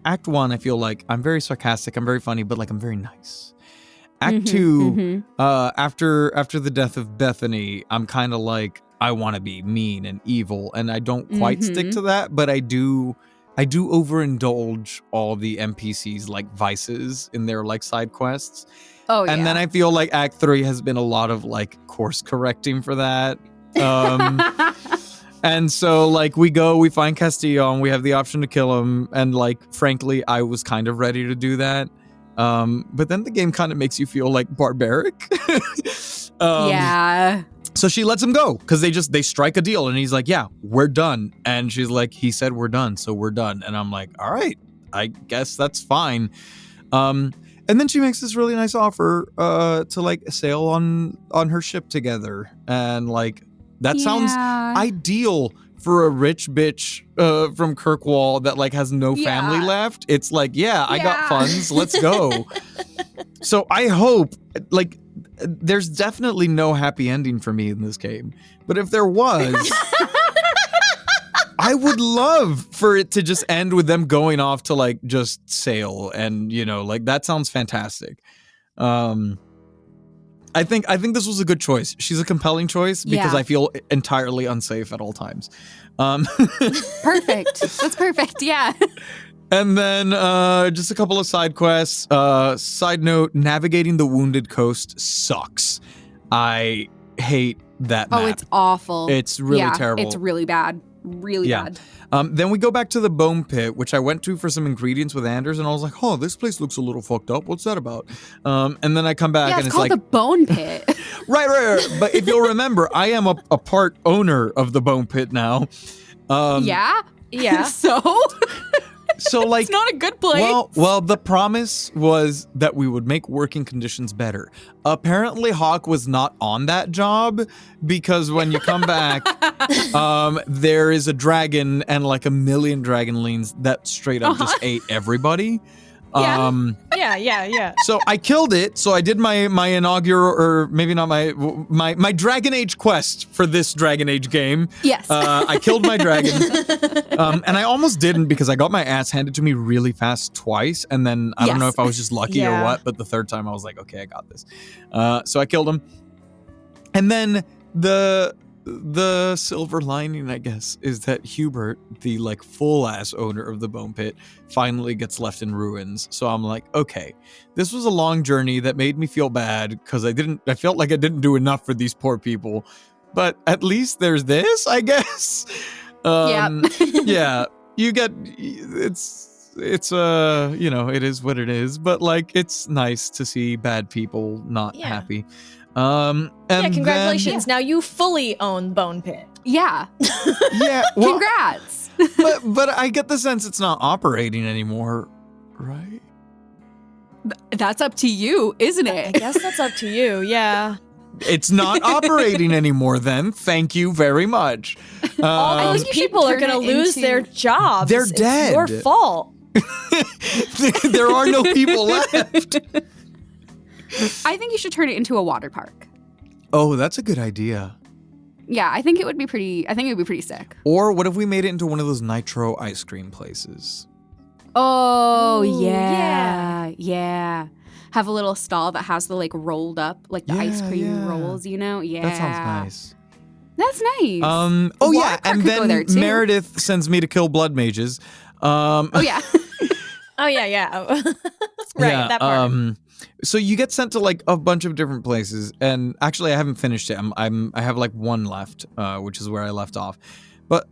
Act 1, I feel like I'm very sarcastic, I'm very funny, but like I'm very nice. Act 2, after the death of Bethany, I'm kind of like, I want to be mean and evil, and I don't quite stick to that, but I do overindulge all the NPCs like vices in their like side quests. And then I feel like Act 3 has been a lot of like course correcting for that. And so like we find Castillon, we have the option to kill him, and like frankly I was kind of ready to do that, but then the game kind of makes you feel like barbaric. Yeah. So she lets him go because they strike a deal, and he's like, yeah, we're done. And she's like, he said we're done, so we're done. And I'm like, all right, I guess that's fine. And then she makes this really nice offer to like sail on her ship together. And like, that sounds ideal for a rich bitch from Kirkwall that like has no family left. It's like, I got funds, let's go. So I hope, like, there's definitely no happy ending for me in this game. But if there was, I would love for it to just end with them going off to like just sail, and like that sounds fantastic. I think this was a good choice. She's a compelling choice because I feel entirely unsafe at all times. Perfect. That's perfect. Yeah. And then just a couple of side quests. Side note, navigating the Wounded Coast sucks. I hate that map. Oh, it's awful. It's really terrible. It's really bad. Really bad. Then we go back to the Bone Pit, which I went to for some ingredients with Anders, and I was like, oh, this place looks a little fucked up. What's that about? And then I come back and it's called like... the Bone Pit. Right. But if you'll remember, I am a part owner of the Bone Pit now. Yeah? So like, it's not a good place. Well, the promise was that we would make working conditions better. Apparently, Hawk was not on that job because when you come back, there is a dragon and like a million dragonlings that straight up just ate everybody. Yeah. So I killed it. So I did my inaugural, or maybe not my Dragon Age quest for this Dragon Age game. Yes. I killed my dragon. And I almost didn't because I got my ass handed to me really fast twice. And then I don't know if I was just lucky or what, but the third time I was like, okay, I got this. So I killed him. And then the silver lining, I guess, is that Hubert, the like full ass owner of the Bone Pit, finally gets left in ruins. So I'm like, okay, this was a long journey that made me feel bad because I felt like I didn't do enough for these poor people, but at least there's this, I guess. Yeah, you get, it's it is what it is, but like, it's nice to see bad people not happy. And congratulations. Now you fully own Bone Pit. Yeah. Yeah. Well, congrats. but I get the sense it's not operating anymore, right? That's up to you, isn't it? I guess that's up to you, yeah. It's not operating anymore then. Thank you very much. All those people are going to lose their jobs. They're dead. It's your fault. There are no people left. I think you should turn it into a water park. Oh, that's a good idea. Yeah, I think it would be pretty sick. Or what if we made it into one of those nitro ice cream places? Oh, yeah. Have a little stall that has the like rolled up, like the ice cream rolls, Yeah. That sounds nice. That's nice. And then Meredith sends me to kill blood mages. Oh yeah. Right, that part. So you get sent to like a bunch of different places, and actually I haven't finished it. I have like one left, which is where I left off. But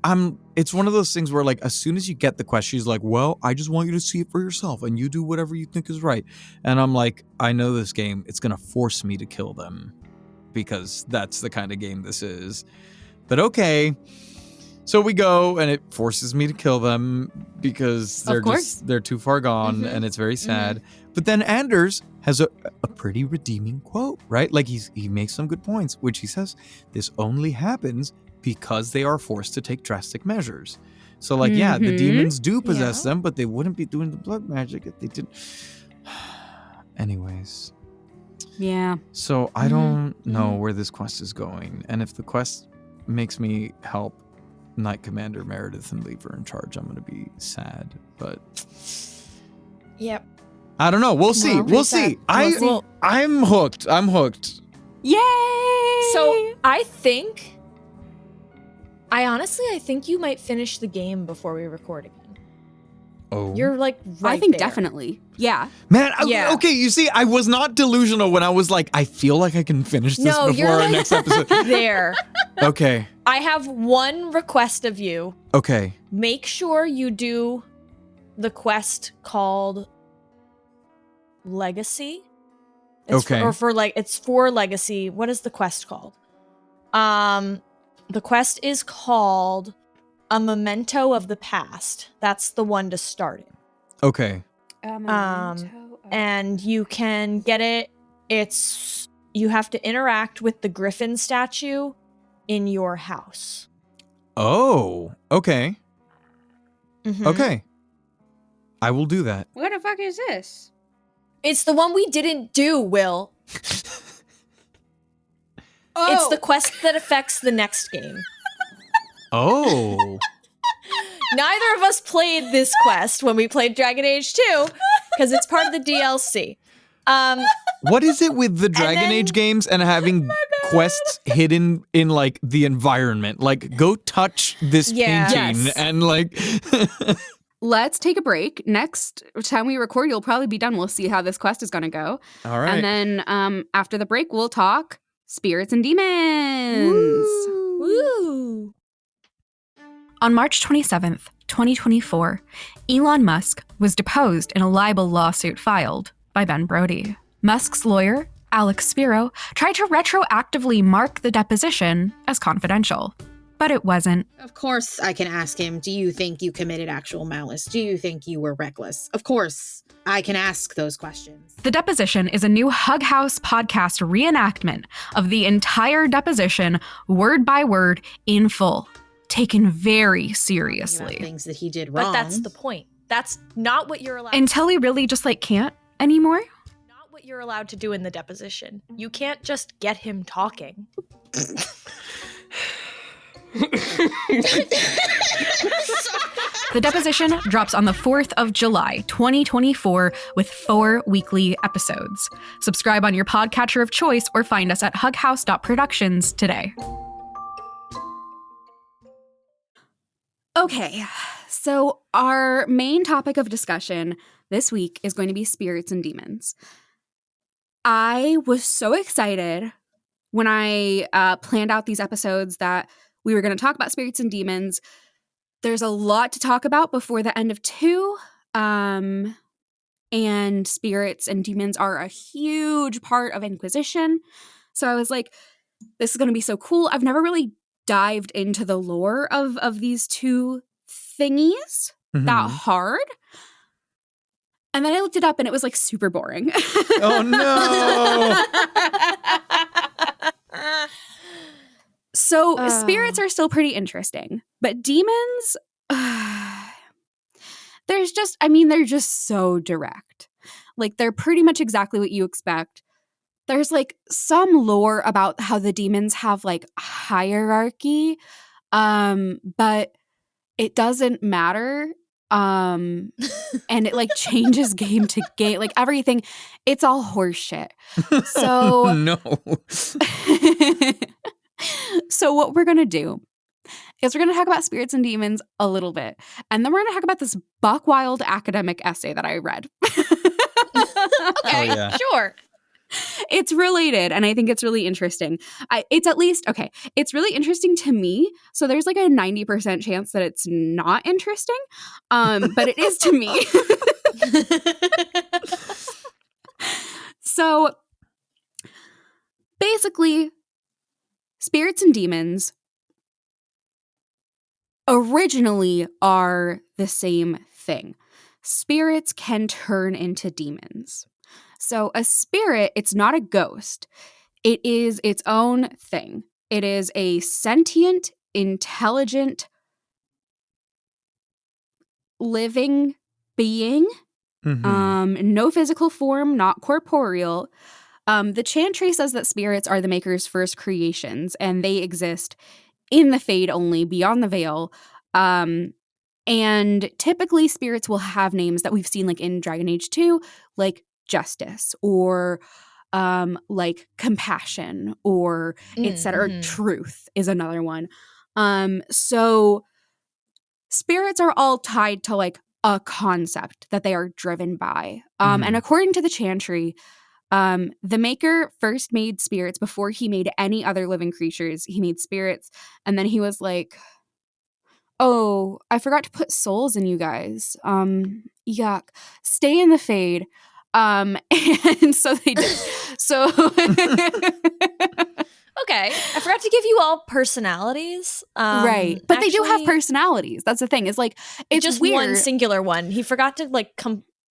it's one of those things where like as soon as you get the quest, she's like, well, I just want you to see it for yourself and you do whatever you think is right. And I'm like, I know this game, it's gonna force me to kill them because that's the kind of game this is. But okay. So we go, and it forces me to kill them because they're too far gone, and it's very sad. But then Anders has a pretty redeeming quote, right? Like he makes some good points, which he says, this only happens because they are forced to take drastic measures. So like, the demons do possess them, but they wouldn't be doing the blood magic if they didn't. Anyways. Yeah. So I don't know where this quest is going. And if the quest makes me help Knight Commander Meredith and leave her in charge, I'm going to be sad, but yep. I don't know. We'll see. We'll see. I'm hooked. Yay! So I think you might finish the game before we record again. Oh. You're like right I think there. Definitely. Yeah. Man, okay, you see, I was not delusional when I was like, I feel like I can finish this before our next episode. There. Okay. I have one request of you. Okay. Make sure you do the quest called Legacy. It's it's for Legacy. What is the quest called? The quest is called A Memento of the Past. That's the one to start it. Okay. And you can get it. You have to interact with the griffin statue in your house. Oh, okay. Mm-hmm. Okay. I will do that. What the fuck is this? It's the one we didn't do, Will. It's the quest that affects the next game. Oh. Neither of us played this quest when we played Dragon Age 2 because it's part of the DLC. What is it with the Dragon Age games and having quests hidden in like the environment? Like, go touch this painting and like. Let's take a break. Next time we record, you'll probably be done. We'll see how this quest is going to go. All right. And then after the break, we'll talk spirits and demons. Woo! On March 27th, 2024, Elon Musk was deposed in a libel lawsuit filed by Ben Brody. Musk's lawyer, Alex Spiro, tried to retroactively mark the deposition as confidential, but it wasn't. Of course I can ask him, do you think you committed actual malice? Do you think you were reckless? Of course I can ask those questions. The deposition is a new Hug House podcast reenactment of the entire deposition, word by word, in full, taken very seriously. Things that he did wrong. But that's the point. That's not what you're allowed Until he really just can't anymore? Not what you're allowed to do in the deposition. You can't just get him talking. The deposition drops on the 4th of July, 2024, with 4 weekly episodes. Subscribe on your podcatcher of choice or find us at hughouse.productions today. Okay, so our main topic of discussion this week is going to be spirits and demons. I was so excited when I planned out these episodes that we were going to talk about spirits and demons. There's a lot to talk about before the end of 2. And spirits and demons are a huge part of Inquisition. So I was like, this is going to be so cool. I've never really dived into the lore of these two thingies that hard. And then I looked it up and it was like super boring. Oh no. So spirits are still pretty interesting, but demons, they're just so direct. Like, they're pretty much exactly what you expect. There's like some lore about how the demons have like hierarchy, but it doesn't matter. And it like changes game to game, like everything. It's all horseshit. So no. So what we're going to do is we're going to talk about spirits and demons a little bit. And then we're going to talk about this buck wild academic essay that I read. Okay, sure. It's related, and I think it's really interesting. It's really interesting to me. So there's like a 90% chance that it's not interesting, but it is to me. So basically, spirits and demons originally are the same thing. Spirits can turn into demons. So a spirit, it's not a ghost. It is its own thing. It is a sentient, intelligent, living being. No physical form, not corporeal. The Chantry says that spirits are the Maker's first creations, and they exist in the Fade only, beyond the veil. And typically spirits will have names that we've seen like in Dragon Age 2, like Justice, or like Compassion, or etc. Truth is another one. So spirits are all tied to like a concept that they are driven by. And according to the Chantry, the Maker first made spirits before he made any other living creatures. He made spirits, and then he was like, oh, I forgot to put souls in you guys. Yuck. Stay in the Fade. And so they did. So okay, I forgot to give you all personalities. Right. But actually, they do have personalities. That's the thing. It's like, it's just weird. One singular one. He forgot to like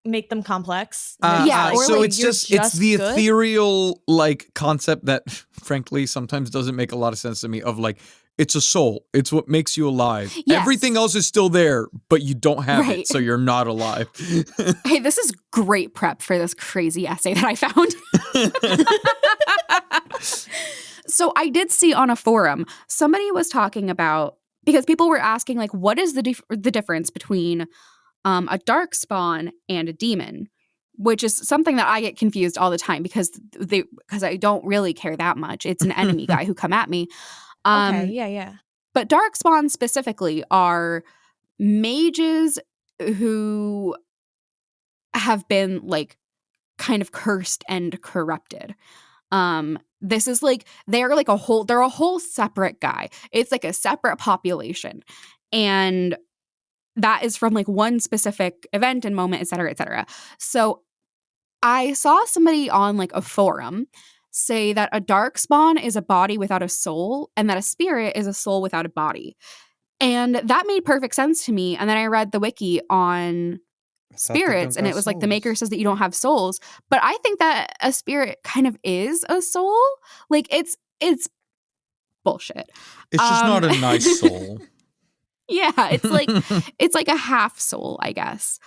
make them complex. So like, it's the ethereal like concept that frankly sometimes doesn't make a lot of sense to me of like, it's a soul. It's what makes you alive. Yes. Everything else is still there, but you don't have it, so you're not alive. Hey, this is great prep for this crazy essay that I found. So I did see on a forum, somebody was talking about, because people were asking, like, what is the difference between a dark spawn and a demon? Which is something that I get confused all the time because I don't really care that much. It's an enemy guy who come at me. Okay, yeah. But darkspawn specifically are mages who have been like kind of cursed and corrupted. This is like they're a whole separate guy. It's like a separate population. And that is from like one specific event and moment, et cetera, et cetera. So I saw somebody on like a forum say that a darkspawn is a body without a soul and that a spirit is a soul without a body. And that made perfect sense to me. And then I read the wiki on spirits and it was like the maker says that you don't have souls. But I think that a spirit kind of is a soul. Like it's bullshit. It's just not a nice soul. Yeah, it's like a half soul, I guess.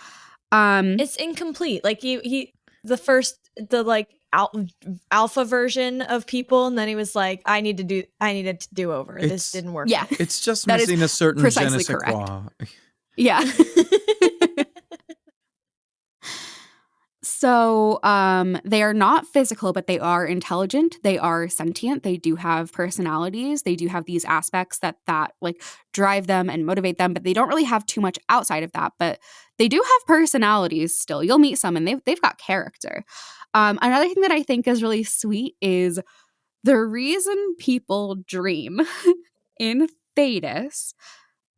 It's incomplete. Like the alpha version of people, and then he was like, I needed to do over. This didn't work. Yeah, it's just missing a certain je ne sais quoi. Yeah. So they are not physical, but they are intelligent. They are sentient. They do have personalities. They do have these aspects that like drive them and motivate them, but they don't really have too much outside of that. But they do have personalities still. You'll meet some and they've got character. Another thing that I think is really sweet is the reason people dream in Thetis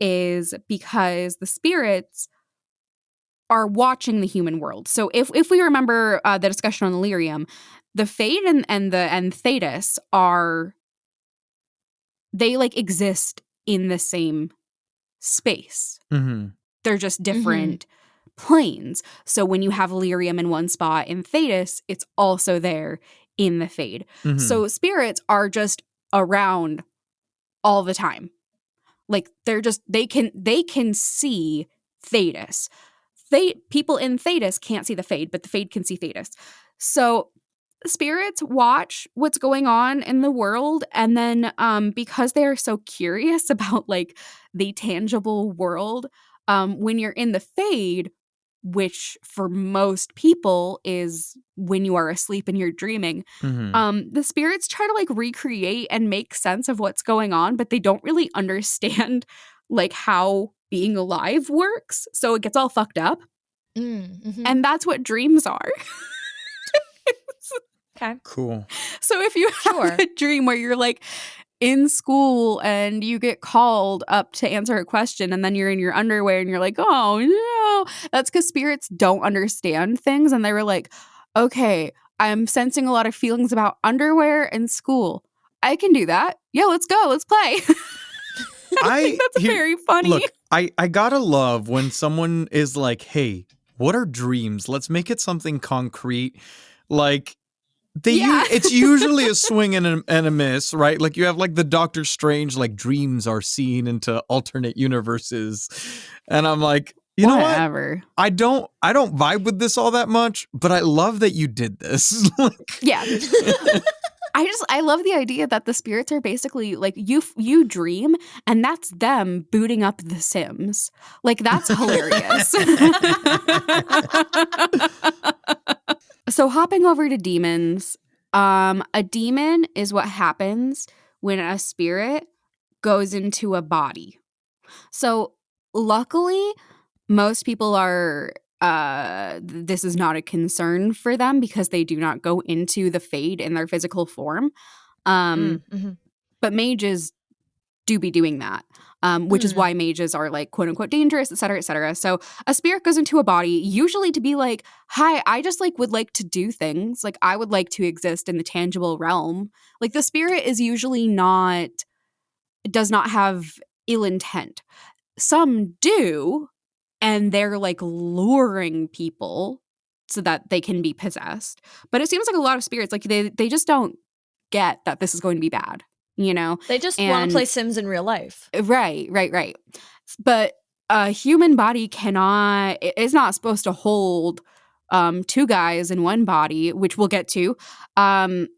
is because the spirits are watching the human world. So if we remember the discussion on Illyrium, the Fade and Thetis they like exist in the same space. Mm-hmm. They're just different planes. So when you have Illyrium in one spot in Thetis, it's also there in the Fade. Mm-hmm. So spirits are just around all the time. Like they can see Thetis. People in Thetis can't see the Fade, but the Fade can see Thetis. So spirits watch what's going on in the world, and then because they are so curious about like the tangible world, when you're in the Fade, which for most people is when you are asleep and you're dreaming, the spirits try to like recreate and make sense of what's going on, but they don't really understand like how being alive works, so it gets all fucked up. And that's what dreams are. Okay, cool. So if you have a dream where you're like in school and you get called up to answer a question and then you're in your underwear and you're like, oh no, that's because spirits don't understand things, and they were like, okay, I'm sensing a lot of feelings about underwear and school. I can do that. Yeah, let's go. Let's play. I think that's very funny. Look, I gotta love when someone is like, hey, what are dreams? Let's make it something concrete. Like, it's usually a swing and a miss, right? Like you have like the Doctor Strange, like dreams are seen into alternate universes. And I'm like, you know what? I don't vibe with this all that much, but I love that you did this. Yeah. I love the idea that the spirits are basically like you dream and that's them booting up The Sims. Like that's hilarious. So hopping over to demons, a demon is what happens when a spirit goes into a body. So luckily, most people are this is not a concern for them because they do not go into the Fade in their physical form. But mages do be doing that. which is why mages are like quote unquote dangerous, et cetera, et cetera. So a spirit goes into a body usually to be like, hi, I just like would like to do things. Like I would like to exist in the tangible realm. Like the spirit is usually does not have ill intent. Some do, and they're like luring people so that they can be possessed. But it seems like a lot of spirits, like they just don't get that this is going to be bad, you know? They just want to play Sims in real life. Right. But a human body is not supposed to hold two guys in one body, which we'll get to.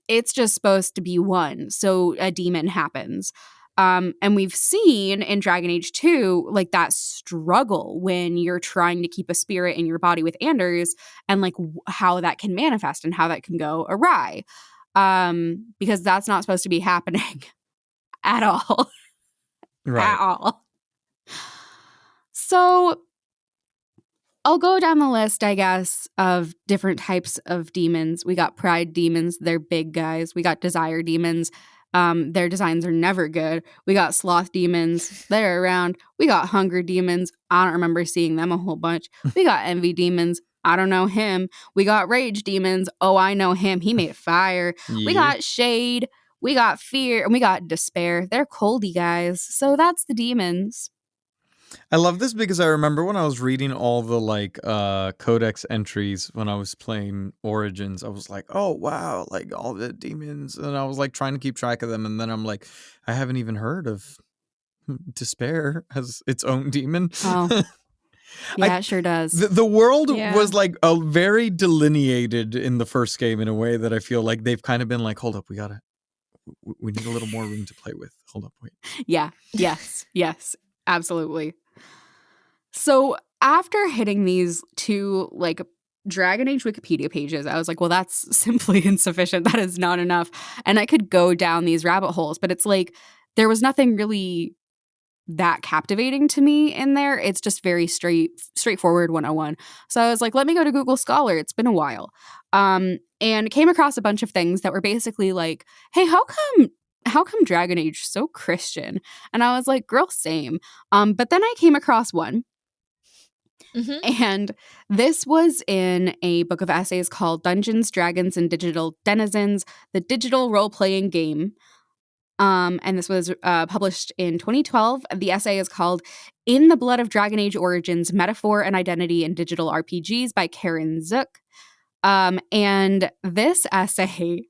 It's just supposed to be one. So a demon happens. And we've seen in Dragon Age 2, like that struggle when you're trying to keep a spirit in your body with Anders and like how that can manifest and how that can go awry. Because that's not supposed to be happening at all. Right. At all. So I'll go down the list, I guess, of different types of demons. We got pride demons. They're big guys. We got desire demons. Their designs are never good. We got sloth demons. They're around. We got hunger demons. I don't remember seeing them a whole bunch. We got envy demons. I don't know him. We got rage demons. Oh, I know him. He made fire. Yeah. We got shade. We got fear. And we got despair. They're coldy guys. So that's the demons. I love this because I remember when I was reading all the like codex entries when I was playing Origins, I was like, oh wow, like all the demons, and I was like trying to keep track of them, and then I'm like, I haven't even heard of despair as its own demon. Oh. Yeah, it sure does. The world was like very delineated in the first game in a way that I feel like they've kind of been like, hold up, we need a little more room to play with. Hold up, wait. Yeah, yes, absolutely. So after hitting these two like Dragon Age Wikipedia pages, I was like, well, that's simply insufficient. That is not enough. And I could go down these rabbit holes, but it's like there was nothing really that captivating to me in there. It's just very straightforward 101. So I was like, let me go to Google Scholar. It's been a while. And came across a bunch of things that were basically like, hey, how come Dragon Age so Christian? And I was like, girl, same. But then I came across one. Mm-hmm. And this was in a book of essays called Dungeons, Dragons, and Digital Denizens, the digital role-playing game. And this was published in 2012. The essay is called In the Blood of Dragon Age Origins, Metaphor and Identity in Digital RPGs by Karen Zook. And this essay,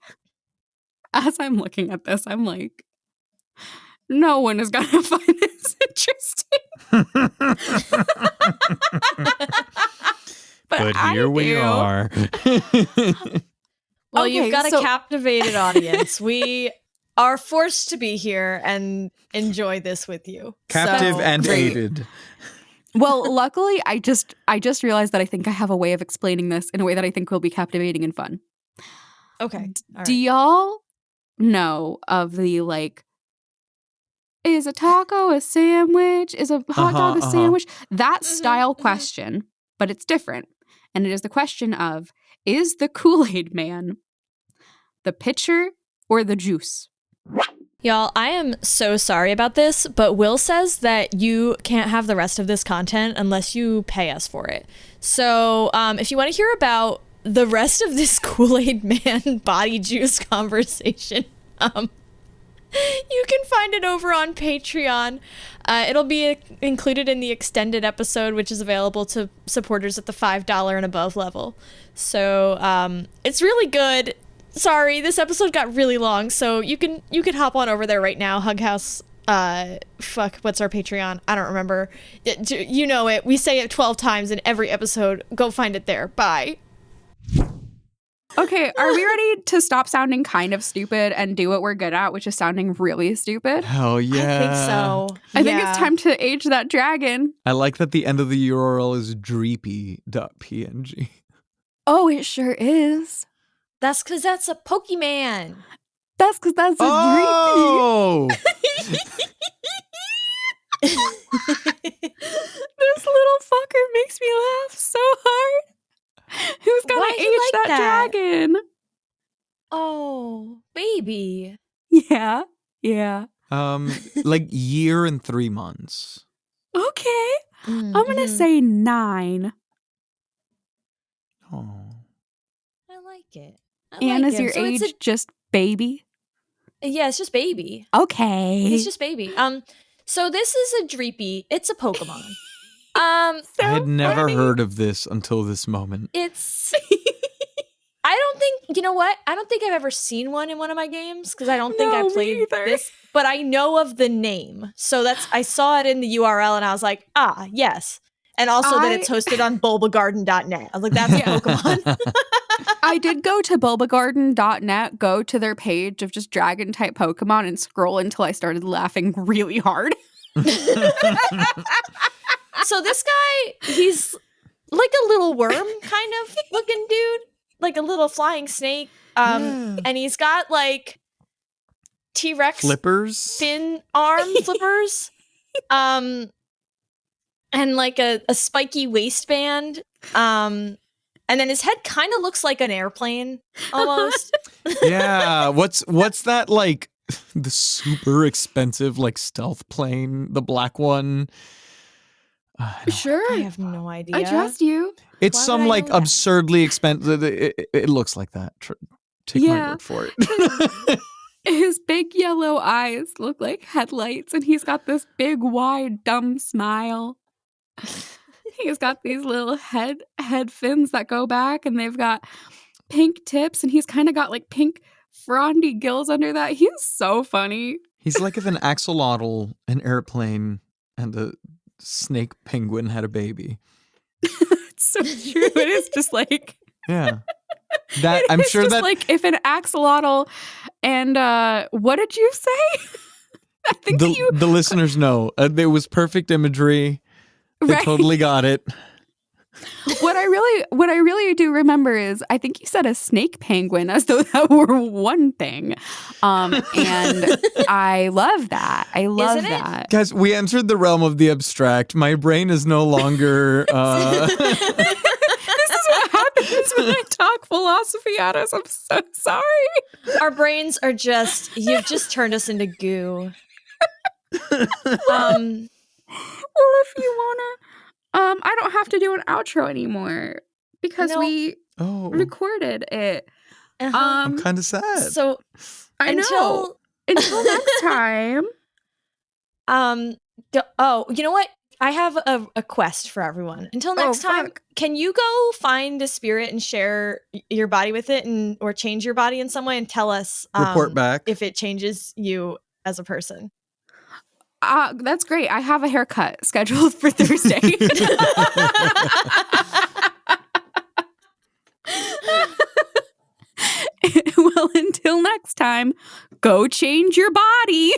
as I'm looking at this, I'm like, no one is going to find this interesting. But here we are. Well, okay, you've got a captivated audience. We are forced to be here and enjoy this with you. Captive and aided. Well, luckily, I just realized that I think I have a way of explaining this in a way that I think will be captivating and fun. Okay. Do y'all know of the like, is a taco a sandwich? Is a hot dog a sandwich? That style question, but it's different. And it is the question of, is the Kool-Aid man the pitcher or the juice? Y'all, I am so sorry about this, but Will says that you can't have the rest of this content unless you pay us for it. So if you want to hear about the rest of this Kool-Aid man body juice conversation, you can find it over on Patreon. It'll be included in the extended episode, which is available to supporters at the $5 and above level. So it's really good. Sorry, this episode got really long, so you can hop on over there right now. Hug House. What's our Patreon? I don't remember. You know it. We say it 12 times in every episode. Go find it there. Bye. Okay, are we ready to stop sounding kind of stupid and do what we're good at, which is sounding really stupid? Hell yeah. I think so. I think it's time to age that dragon. I like that the end of the URL is dreepy.png. Oh, it sure is. That's because that's a Pokemon. That's because that's a dreepy. This little fucker makes me laugh so hard. Who's gonna age that dragon? Oh, baby. Yeah. Like year and 3 months. Okay. I'm going to say 9. Oh. I like it. And is your age just baby? Yeah, it's just baby. Okay. He's just baby. So this is a Dreepy. It's a Pokemon. I had never heard of this until this moment. It's... I don't think, you know what? I don't think I've ever seen one in one of my games because I don't think I played this, but I know of the name. So I saw it in the URL and I was like, yes. And also that it's hosted on bulbagarden.net. I was like, that's a Pokemon. I did go to bulbagarden.net, go to their page of just dragon type Pokemon and scroll until I started laughing really hard. So this guy, he's like a little worm kind of looking dude. Like a little flying snake. And he's got like T-Rex flippers, fin arm flippers. And like a spiky waistband. And then his head kind of looks like an airplane almost. Yeah. What's that like the super expensive like stealth plane, the black one? Sure. I have no idea. I trust you. It's some like absurdly expensive. It looks like that. Take my word for it. His big yellow eyes look like headlights, and he's got this big, wide, dumb smile. He's got these little head fins that go back, and they've got pink tips, and he's kind of got like pink frondy gills under that. He's so funny. He's like if an axolotl, an airplane, and a snake penguin had a baby. It's so true. It is just like that. I'm sure that like if an axolotl and what did you say? I think the listeners know there was perfect imagery. They totally got it. What I really do remember is I think you said a snake penguin as though that were one thing. And I love that. I love that. Guys, we entered the realm of the abstract. My brain is no longer This is what happens when I talk philosophy at us. I'm so sorry. Our brains are you've just turned us into goo. Well, if you wanna I don't have to do an outro anymore because we recorded it. I'm kind of sad. So until next time. You know what? I have a quest for everyone. Until next time, can you go find a spirit and share your body with it, or change your body in some way and tell us report back if it changes you as a person? That's great. I have a haircut scheduled for Thursday. Well, until next time, go change your body.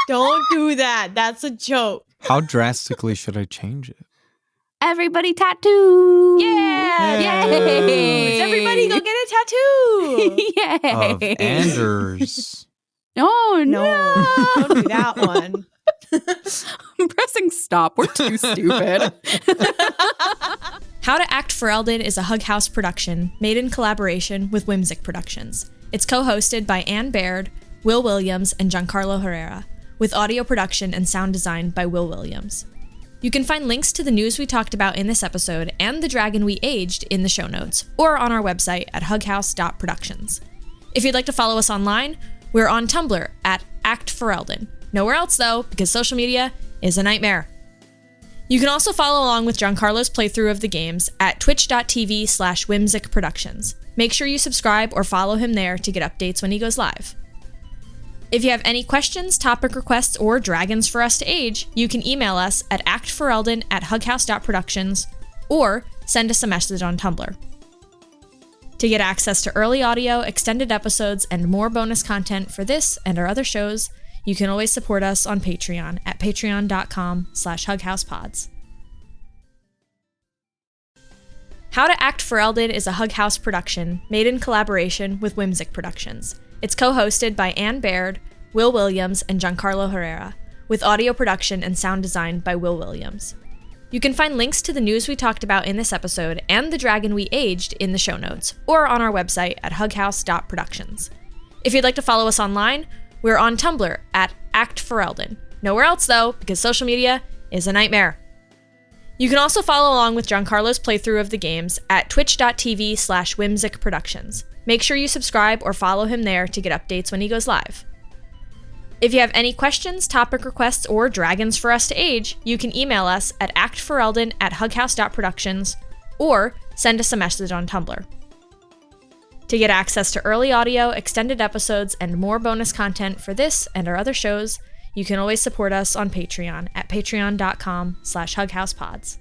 Don't do that. That's a joke. How drastically should I change it? Everybody tattoo. Yeah. Yay. Everybody go get a tattoo. Yay. Of Anders. Oh, no. Don't do that one. I'm pressing stop. We're too stupid. How to Act Fereldan is a Hug House production made in collaboration with Whimsic Productions. It's co-hosted by Anne Baird, Will Williams, and Giancarlo Herrera, with audio production and sound design by Will Williams. You can find links to the news we talked about in this episode and the dragon we aged in the show notes, or on our website at hughouse.productions. If you'd like to follow us online, we're on Tumblr at Act Fereldan. Nowhere else, though, because social media is a nightmare. You can also follow along with Giancarlo's playthrough of the games at twitch.tv/Whimsic Productions. Make sure you subscribe or follow him there to get updates when he goes live. If you have any questions, topic requests, or dragons for us to age, you can email us at actfereldan@hughouse.productions or send us a message on Tumblr. To get access to early audio, extended episodes, and more bonus content for this and our other shows, you can always support us on Patreon at patreon.com/hughousepods. How to Act Fereldan is a Hug House production made in collaboration with Whimsic Productions. It's co-hosted by Anne Baird, Will Williams, and Giancarlo Herrera, with audio production and sound design by Will Williams. You can find links to the news we talked about in this episode and the dragon we aged in the show notes, or on our website at hughouse.productions. If you'd like to follow us online, We're on Tumblr at Act Fereldan. Nowhere else, though, because social media is a nightmare. You can also follow along with Giancarlo's playthrough of the games at twitch.tv/Whimsic Productions. Make sure you subscribe or follow him there to get updates when he goes live. If you have any questions, topic requests, or dragons for us to age, you can email us at actfereldan@hughouse.productions or send us a message on Tumblr. To get access to early audio, extended episodes, and more bonus content for this and our other shows, you can always support us on Patreon at patreon.com/hughousepods.